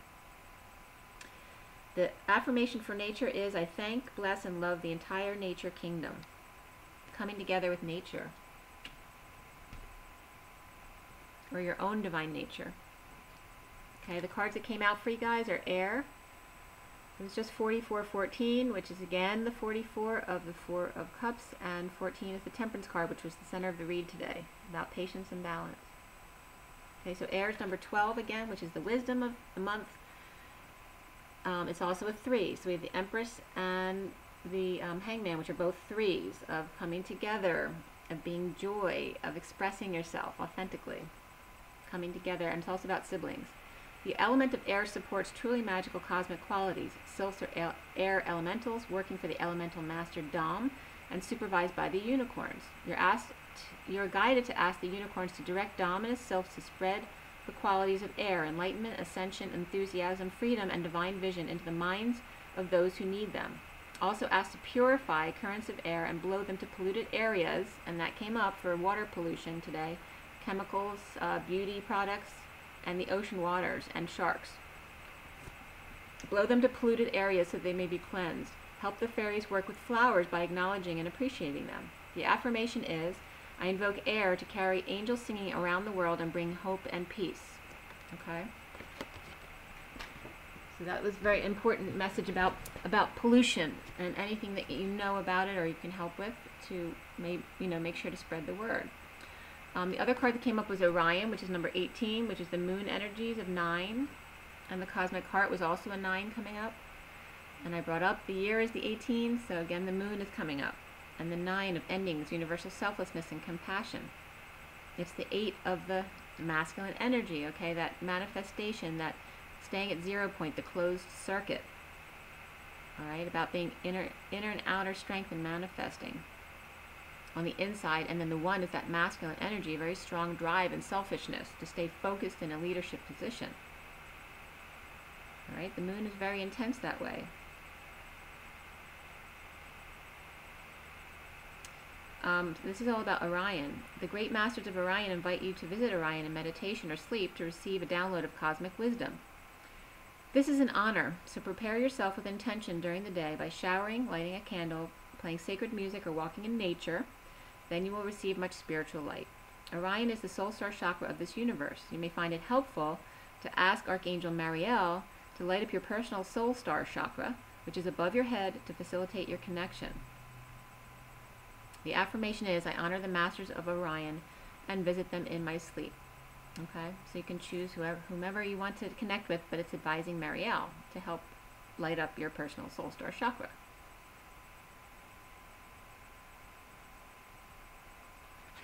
The affirmation for nature is, I thank, bless, and love the entire nature kingdom. Coming together with nature. Or your own divine nature. Okay, the cards that came out for you guys are Air. It was just 4414, which is again the 44 of the 4 of Cups, and 14 is the Temperance card, which was the center of the read today, about patience and balance. Okay, so Air is number 12 again, which is the wisdom of the month. It's also a 3, so we have the Empress and the Hangman, which are both 3s of coming together of being joy, of expressing yourself authentically, coming together, and it's also about siblings. The element of air supports truly magical cosmic qualities. Sylphs are air elementals working for the elemental master Dom and supervised by the unicorns. You're guided to ask the unicorns to direct Dom and his sylphs to spread the qualities of air, enlightenment, ascension, enthusiasm, freedom, and divine vision into the minds of those who need them. Also asked to purify currents of air and blow them to polluted areas, and that came up for water pollution today, chemicals, beauty products, and the ocean waters, and sharks. Blow them to polluted areas so they may be cleansed. Help the fairies work with flowers by acknowledging and appreciating them. The affirmation is, I invoke air to carry angels singing around the world and bring hope and peace. Okay? So that was a very important message about pollution and anything that you know about it or you can help with to make sure to spread the word. The other card that came up was Orion, which is number 18, which is the moon energies of 9. And the cosmic heart was also a 9 coming up. And I brought up the year is the 18, so again the moon is coming up. And the 9 of endings, universal selflessness and compassion. It's the 8 of the masculine energy, okay, that manifestation, that staying at 0 point, the closed circuit. All right, about being inner and outer strength and manifesting on the inside. And then the 1 is that masculine energy, very strong drive and selfishness to stay focused in a leadership position. All right, the moon is very intense that way. This is all about Orion. The great masters of Orion invite you to visit Orion in meditation or sleep to receive a download of cosmic wisdom. This is an honor, so prepare yourself with intention during the day by showering, lighting a candle, playing sacred music, or walking in nature. Then you will receive much spiritual light. Orion is the soul star chakra of this universe. You may find it helpful to ask Archangel Mariel to light up your personal soul star chakra, which is above your head, to facilitate your connection. The affirmation is, I honor the masters of Orion and visit them in my sleep. Okay, so you can choose whomever you want to connect with, but it's advising Mariel to help light up your personal soul star chakra.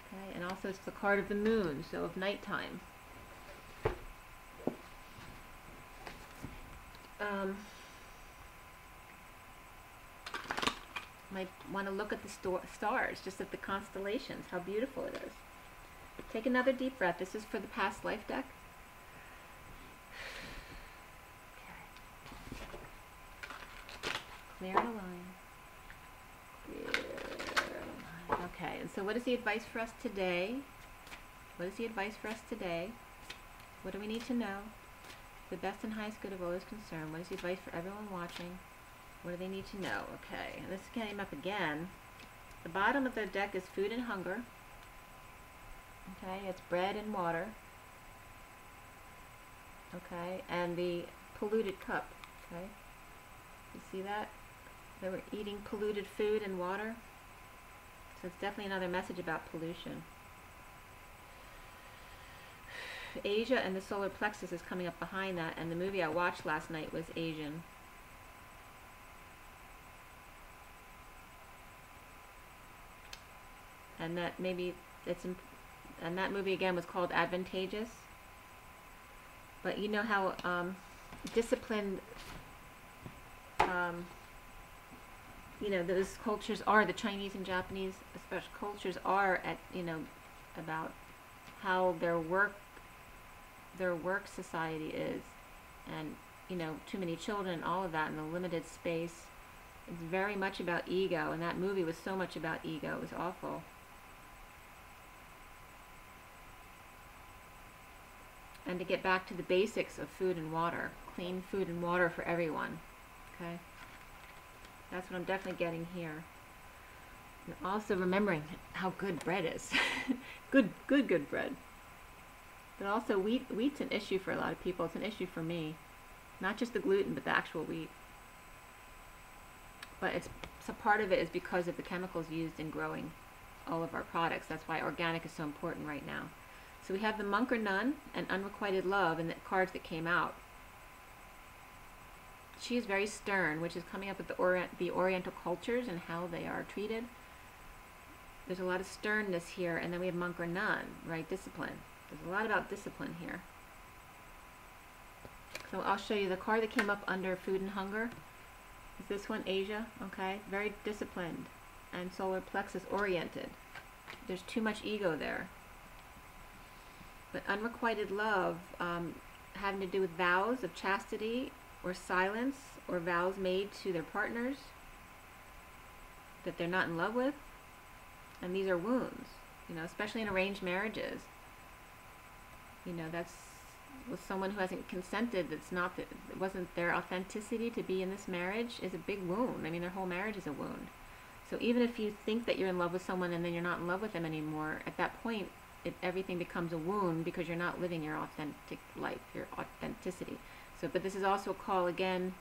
Okay, and also it's the card of the moon, so of nighttime. Might want to look at the stars, just at the constellations, how beautiful it is. Take another deep breath. This is for the past life deck. Okay. Clear and align. Clear and align. Okay, and so what is the advice for us today? What is the advice for us today? What do we need to know? The best and highest good of all is concerned. What is the advice for everyone watching? What do they need to know? Okay, and this came up again. The bottom of the deck is food and hunger. Okay, it's bread and water. Okay, and the polluted cup. Okay, you see that? They were eating polluted food and water. So it's definitely another message about pollution. Asia and the solar plexus is coming up behind that, and the movie I watched last night was Asian. And that maybe and that movie again was called Advantageous. But you know how disciplined those cultures are, the Chinese and Japanese especially cultures are at, about how their work society is, and too many children and all of that in the limited space. It's very much about ego, and that movie was so much about ego. It was awful. And to get back to the basics of food and water. Clean food and water for everyone. Okay? That's what I'm definitely getting here. And also remembering how good bread is. good bread. But also wheat's an issue for a lot of people. It's an issue for me. Not just the gluten, but the actual wheat. But so part of it is because of the chemicals used in growing all of our products. That's why organic is so important right now. So we have the monk or nun and unrequited love in the cards that came out. She is very stern, which is coming up with the Oriental cultures and how they are treated. there's a lot of sternness here, and then we have monk or nun, right? Discipline. There's a lot about discipline here. So I'll show you the card that came up under food and hunger. Is this one, Asia? Okay, very disciplined and solar plexus oriented. There's too much ego there. But unrequited love, having to do with vows of chastity or silence, or vows made to their partners that they're not in love with. And these are wounds, you know, especially in arranged marriages. You know, that's with someone who hasn't consented, that's not, it wasn't their authenticity to be in this marriage, is a big wound. I mean, their whole marriage is a wound. So even if you think that you're in love with someone and then you're not in love with them anymore, at that point, everything becomes a wound because you're not living your authentic life, your authenticity. So, but this is also a call again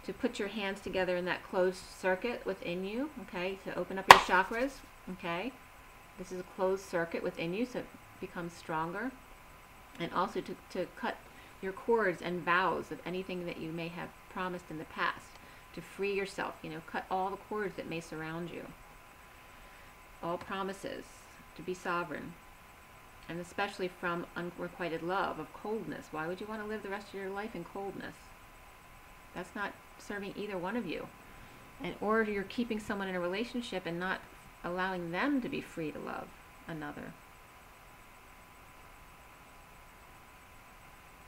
to put your hands together in that closed circuit within you, okay, to open up your chakras, okay. This is a closed circuit within you, so it becomes stronger. And also to cut your cords and vows of anything that you may have promised in the past, to free yourself, you know, cut all the cords that may surround you. All promises to be sovereign, and especially from unrequited love, of coldness. Why would you want to live the rest of your life in coldness? That's not serving either one of you. And or you're keeping someone in a relationship and not allowing them to be free to love another.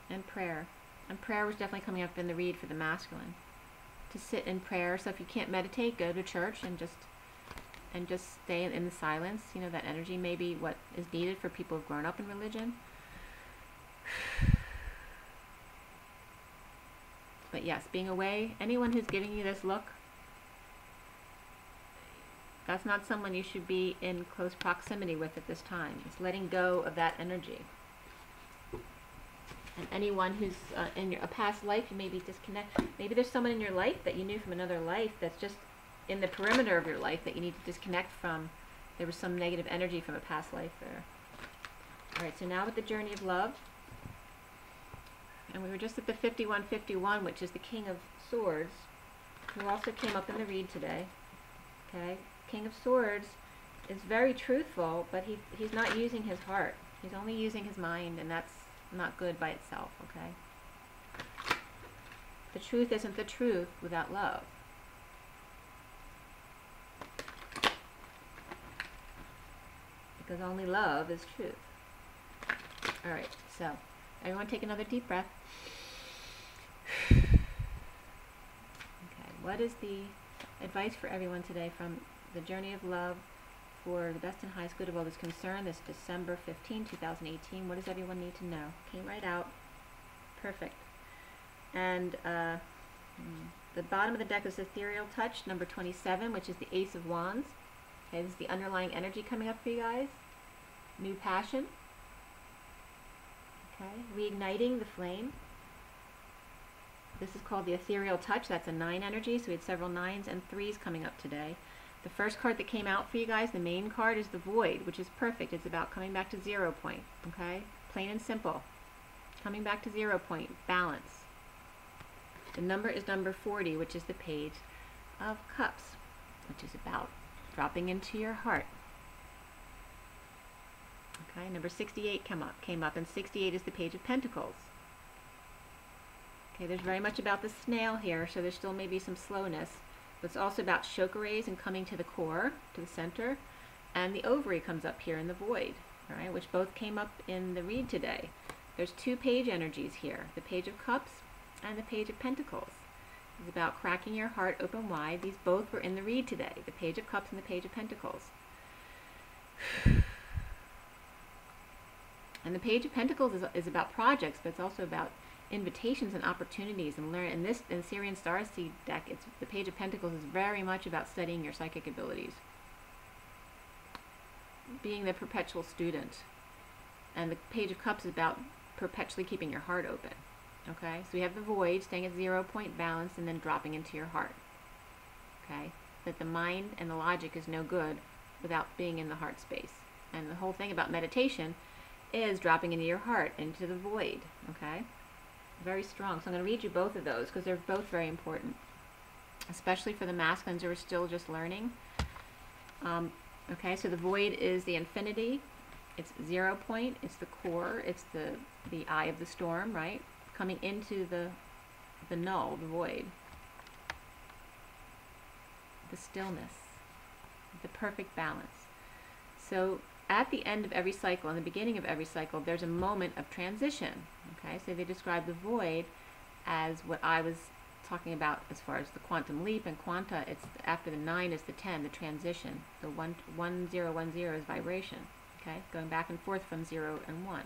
And prayer. And prayer was definitely coming up in the read for the masculine. To sit in prayer. So if you can't meditate, go to church and just stay in the silence. You know, that energy may be what is needed for people who've grown up in religion. But yes, being away, anyone who's giving you this look, that's not someone you should be in close proximity with at this time. It's letting go of that energy. And anyone who's in a past life, you may be disconnected. Maybe there's someone in your life that you knew from another life that's just in the perimeter of your life that you need to disconnect from. There was some negative energy from a past life there. Alright, so now with the journey of love. And we were just at the 5151, which is the King of Swords, who also came up in the read today. Okay, King of Swords is very truthful, but he's not using his heart. He's only using his mind, and that's not good by itself, okay? The truth isn't the truth without love. Because only love is truth. Alright, so everyone take another deep breath. Okay, what is the advice for everyone today from the journey of love for the best and highest good of all is concerned, this December 15, 2018. What does everyone need to know? Came right out. Perfect. And the bottom of the deck is Ethereal Touch, number 27, which is the Ace of Wands. Okay, this is the underlying energy coming up for you guys. New passion. Okay, reigniting the flame. This is called the Ethereal Touch. That's a 9 energy, so we had several 9s and 3s coming up today. The first card that came out for you guys, the main card, is the Void, which is perfect. It's about coming back to 0 point, okay? Plain and simple. Coming back to 0 point, balance. The number is number 40, which is the Page of Cups, which is about dropping into your heart. Okay, number 68 came up, and 68 is the Page of Pentacles. Okay, there's very much about the snail here, so there still may be some slowness. But it's also about chakras and coming to the core, to the center. And the ovary comes up here in the Void, all right, which both came up in the read today. There's 2 page energies here, the Page of Cups and the Page of Pentacles. It's about cracking your heart open wide. These both were in the read today, the Page of Cups and the Page of Pentacles. And the Page of Pentacles is about projects, but it's also about invitations and opportunities and learn. In this, in Syrian Starseed deck, it's the Page of Pentacles is very much about studying your psychic abilities, being the perpetual student, and the Page of Cups is about perpetually keeping your heart open. Okay, so we have the Void staying at 0 point balance and then dropping into your heart. Okay, that the mind and the logic is no good without being in the heart space. And the whole thing about meditation is dropping into your heart, into the Void. Okay. Very strong. So I'm going to read you both of those because they're both very important, especially for the masculines who are still just learning. Okay, so the void is the infinity. It's 0 point. It's the core. It's the eye of the storm, right? Coming into the null, the void. The stillness. The perfect balance. So at the end of every cycle, in the beginning of every cycle, there's a moment of transition. Okay, so they describe the void as what I was talking about as far as the quantum leap and quanta. It's after the 9 is the 10, the transition. The 1 0 1 0 is vibration. Okay, going back and forth from 0 and 1.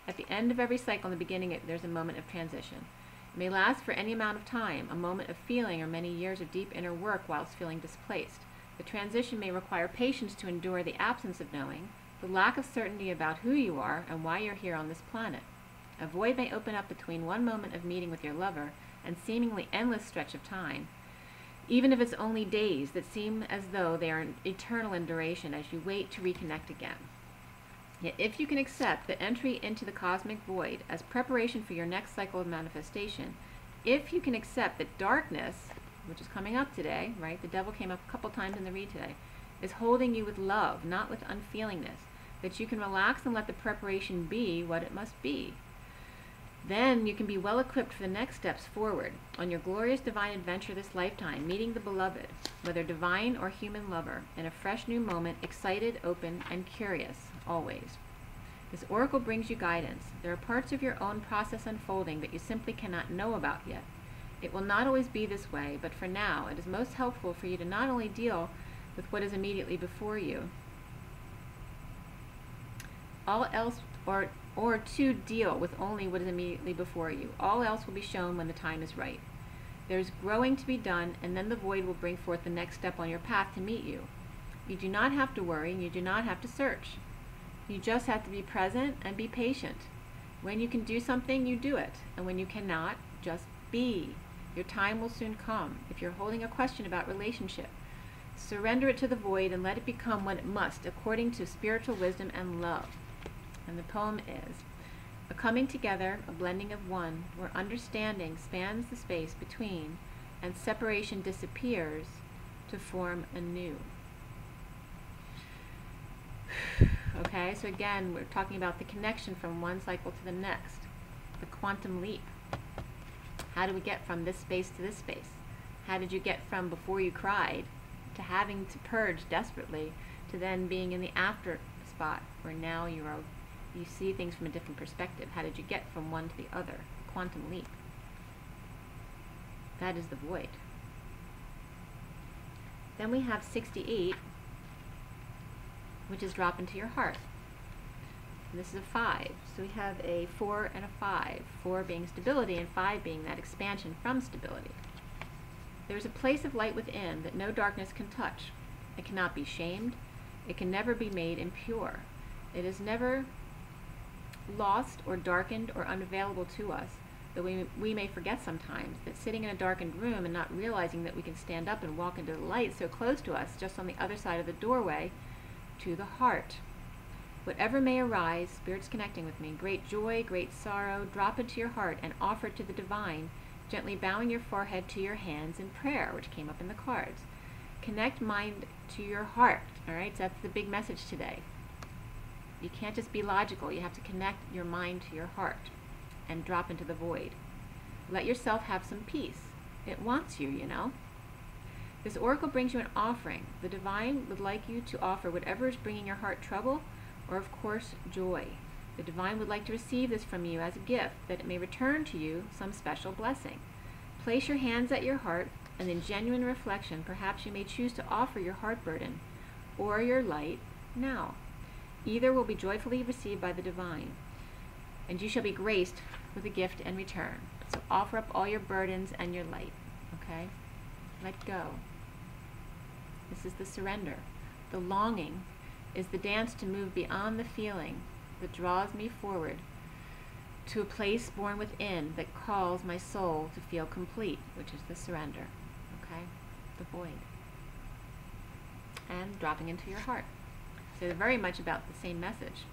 At the end of every cycle, in the beginning, there's a moment of transition. It may last for any amount of time, a moment of feeling or many years of deep inner work whilst feeling displaced. The transition may require patience to endure the absence of knowing, the lack of certainty about who you are and why you're here on this planet. A void may open up between one moment of meeting with your lover and seemingly endless stretch of time, even if it's only days that seem as though they are eternal in duration as you wait to reconnect again. Yet if you can accept the entry into the cosmic void as preparation for your next cycle of manifestation, if you can accept that darkness, which is coming up today, right? The devil came up a couple times in the read today, is holding you with love, not with unfeelingness, that you can relax and let the preparation be what it must be. Then you can be well equipped for the next steps forward on your glorious divine adventure this lifetime, meeting the beloved, whether divine or human lover, in a fresh new moment, excited, open, and curious, always. This oracle brings you guidance. There are parts of your own process unfolding that you simply cannot know about yet. It will not always be this way, but for now, it is most helpful for you to not only deal with what is immediately before you, all else, or to deal with only what is immediately before you. All else will be shown when the time is right. There is growing to be done, and then the void will bring forth the next step on your path to meet you. You do not have to worry, and you do not have to search. You just have to be present and be patient. When you can do something, you do it, and when you cannot, just be. Your time will soon come. If you're holding a question about relationship, surrender it to the void and let it become what it must, according to spiritual wisdom and love. And the poem is, a coming together, a blending of one, where understanding spans the space between and separation disappears to form anew. Okay, so again, we're talking about the connection from one cycle to the next, the quantum leap. How do we get from this space to this space? How did you get from before you cried to having to purge desperately to then being in the after spot where now you see things from a different perspective? How did you get from one to the other? Quantum leap. That is the void. Then we have 68, which is drop into your heart. And this is a 5. So we have a 4 and a 5. 4 being stability and 5 being that expansion from stability. There is a place of light within that no darkness can touch. It cannot be shamed. It can never be made impure. It is never lost or darkened or unavailable to us, though we may forget sometimes that sitting in a darkened room and not realizing that we can stand up and walk into the light so close to us, just on the other side of the doorway to the heart. Whatever may arise, Spirit's connecting with me, great joy, great sorrow, drop into your heart and offer it to the divine, gently bowing your forehead to your hands in prayer, which came up in the cards. Connect mind to your heart, all right? So that's the big message today. You can't just be logical. You have to connect your mind to your heart and drop into the void. Let yourself have some peace. It wants you, you know. This oracle brings you an offering. The divine would like you to offer whatever is bringing your heart trouble or, of course, joy. The divine would like to receive this from you as a gift, that it may return to you some special blessing. Place your hands at your heart, and in genuine reflection, perhaps you may choose to offer your heart burden or your light now. Either will be joyfully received by the divine, and you shall be graced with a gift in return. So offer up all your burdens and your light, okay? Let go. This is the surrender. The longing is the dance to move beyond the feeling that draws me forward to a place born within that calls my soul to feel complete, which is the surrender, okay? The void. And dropping into your heart. So they're very much about the same message.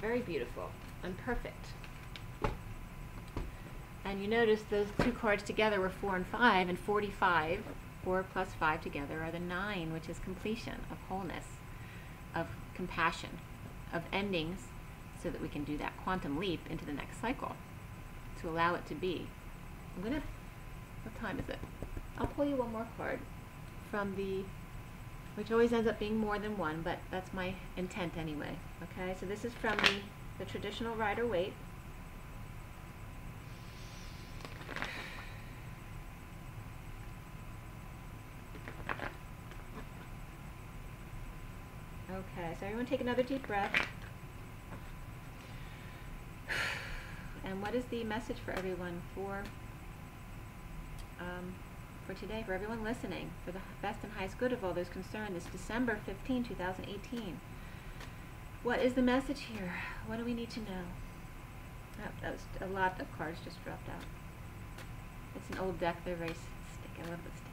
Very beautiful and perfect. And you notice those two cards together were 4 and 5, and 45 4 plus 5 together are the 9, which is completion, of wholeness, of compassion, of endings, so that we can do that quantum leap into the next cycle, to allow it to be. What time is it? I'll pull you one more card from which always ends up being more than one, but that's my intent anyway. Okay, so this is from the traditional Rider-Waite. Okay, so everyone take another deep breath. And what is the message for everyone for today, for everyone listening, for the best and highest good of all those concerned, this December 15, 2018? What is the message here? What do we need to know? Oh, that was a lot of cards just dropped out. It's an old deck. They're very sticky. I love the sticky.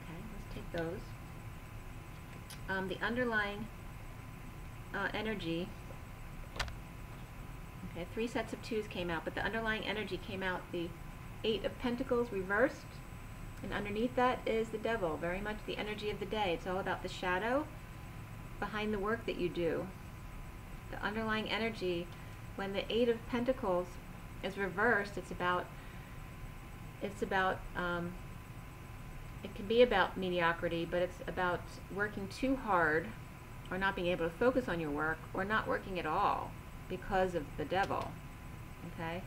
Okay, let's take those. The underlying energy. Okay, 3 sets of 2s came out, but the underlying energy came out the 8 of Pentacles reversed, and underneath that is the Devil, very much the energy of the day. It's all about the shadow behind the work that you do. The underlying energy, when the 8 of Pentacles is reversed, it can be about mediocrity, but it's about working too hard, or not being able to focus on your work, or not working at all because of the Devil. Okay?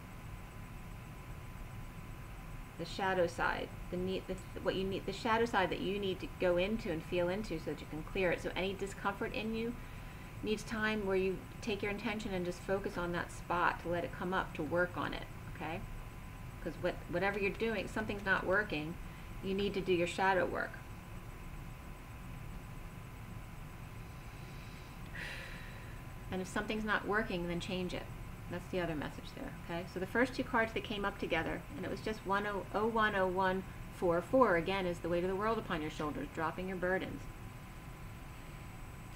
The shadow side, the shadow side that you need to go into and feel into so that you can clear it. So any discomfort in you needs time where you take your intention and just focus on that spot, to let it come up, to work on it. Okay? Because whatever you're doing, something's not working, you need to do your shadow work. And if something's not working, then change it. That's the other message there. Okay, so the first 2 cards that came up together, and it was just 010144, again, is the weight of the world upon your shoulders, dropping your burdens.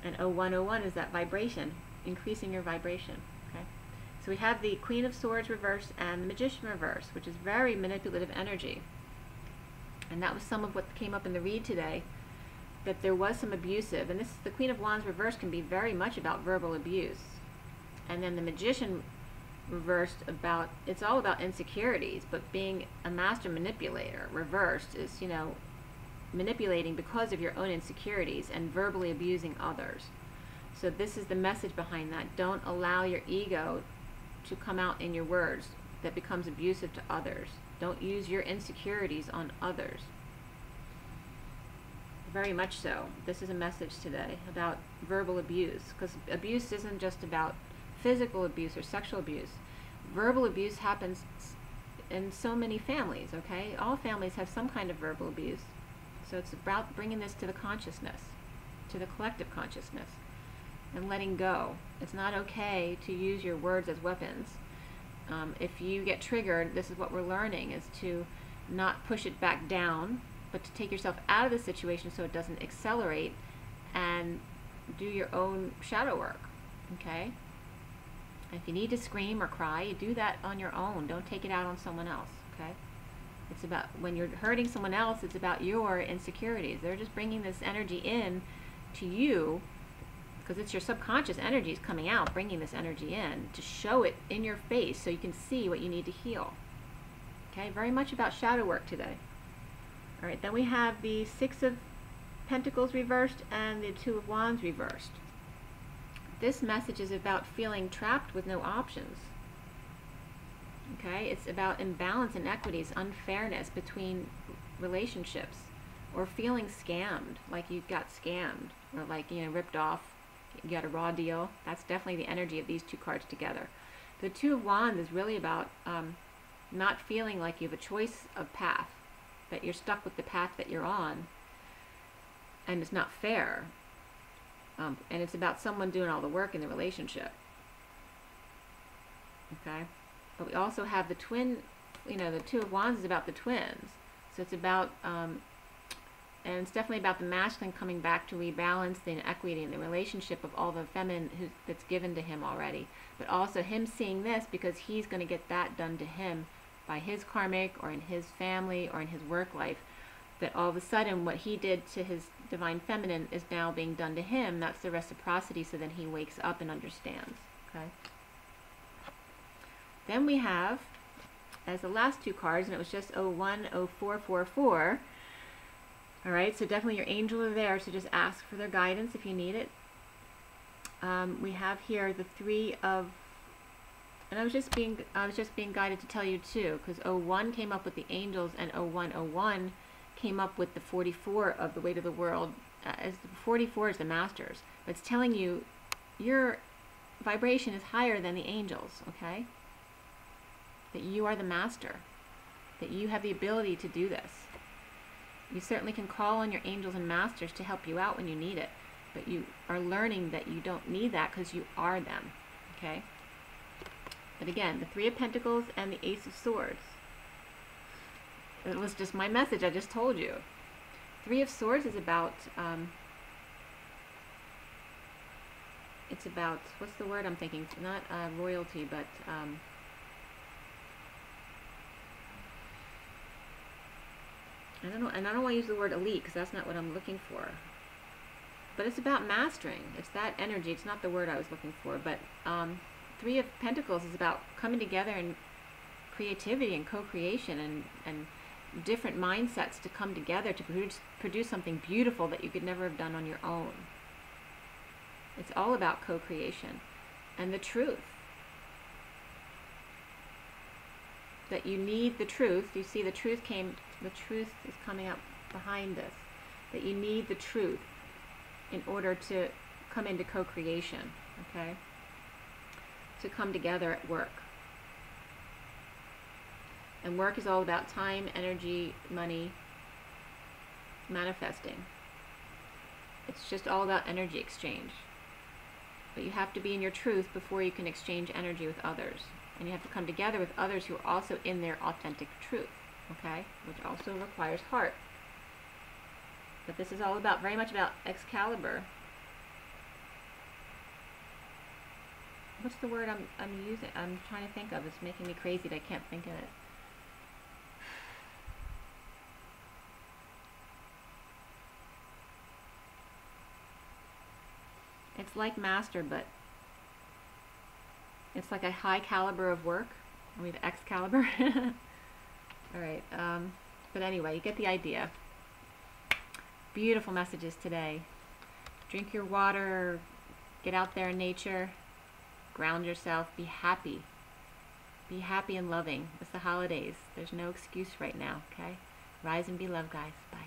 And 0101 is that vibration, increasing your vibration. Okay, so we have the Queen of Swords reversed and the Magician reversed, which is very manipulative energy. And that was some of what came up in the read today, that there was some abusive, and this, the Queen of Wands reversed can be very much about verbal abuse. And then the Magician reversed, it's all about insecurities, but being a master manipulator. Reversed is, manipulating because of your own insecurities and verbally abusing others. So this is the message behind that. Don't allow your ego to come out in your words that becomes abusive to others. Don't use your insecurities on others. Very much so. This is a message today about verbal abuse, because abuse isn't just about physical abuse or sexual abuse. Verbal abuse happens in so many families, okay? All families have some kind of verbal abuse. So it's about bringing this to the consciousness, to the collective consciousness, and letting go. It's not okay to use your words as weapons. If you get triggered, this is what we're learning, is to not push it back down, but to take yourself out of the situation so it doesn't accelerate, and do your own shadow work, okay? If you need to scream or cry, you do that on your own. Don't take it out on someone else, okay? It's about, when you're hurting someone else, it's about your insecurities. They're just bringing this energy in to you, because it's your subconscious energies coming out, bringing this energy in to show it in your face so you can see what you need to heal. Okay, very much about shadow work today. All right, then we have the 6 of Pentacles reversed and the 2 of Wands reversed. This message is about feeling trapped with no options. Okay, it's about imbalance, inequities, unfairness between relationships, or feeling scammed, like you got scammed, or like, ripped off, you got a raw deal. That's definitely the energy of these 2 cards together. The 2 of Wands is really about not feeling like you have a choice of path, that you're stuck with the path that you're on, and it's not fair. And it's about someone doing all the work in the relationship. Okay? But we also have the twin, the 2 of Wands is about the twins. So it's about, and it's definitely about the masculine coming back to rebalance the inequity in the relationship of all the feminine that's given to him already. But also him seeing this, because he's going to get that done to him by his karmic or in his family or in his work life, that all of a sudden what he did to his divine feminine is now being done to him. That's the reciprocity, so then he wakes up and understands. Okay. Then we have, as the last two cards, and it was just 010444. All right, so definitely your angels are there, so just ask for their guidance if you need it. We have here the Three of, and I was just being guided to tell you too, because 01 came up with the angels, and 0101 came up with the 44 of the weight of the world. As the 44 is the masters. It's telling you your vibration is higher than the angels. Okay. That you are the master, that you have the ability to do this. You certainly can call on your angels and masters to help you out when you need it, but you are learning that you don't need that because you are them, okay? But again, the Three of Pentacles and the Ace of Swords. It was just my message I just told you. Three of Swords is about, it's about, what's the word I'm thinking? It's not royalty, but I don't know, and I don't want to use the word elite because that's not what I'm looking for. But it's about mastering. It's that energy. It's not the word I was looking for. But Three of Pentacles is about coming together and creativity and co-creation and different mindsets to come together to produce something beautiful that you could never have done on your own. It's all about co-creation and the truth. That you need the truth. You see, the truth is coming up behind this. That you need the truth in order to come into co-creation, okay? To come together at work. And work is all about time, energy, money, manifesting. It's just all about energy exchange. But you have to be in your truth before you can exchange energy with others. And you have to come together with others who are also in their authentic truth, okay? Which also requires heart. But this is all about, very much about Excalibur. What's the word I'm using? I'm trying to think of. It's making me crazy that I can't think of it. It's like master, but it's like a high caliber of work. And we have Excalibur. All right. But anyway, you get the idea. Beautiful messages today. Drink your water. Get out there in nature. Ground yourself. Be happy. Be happy and loving. It's the holidays. There's no excuse right now, okay? Rise and be loved, guys. Bye.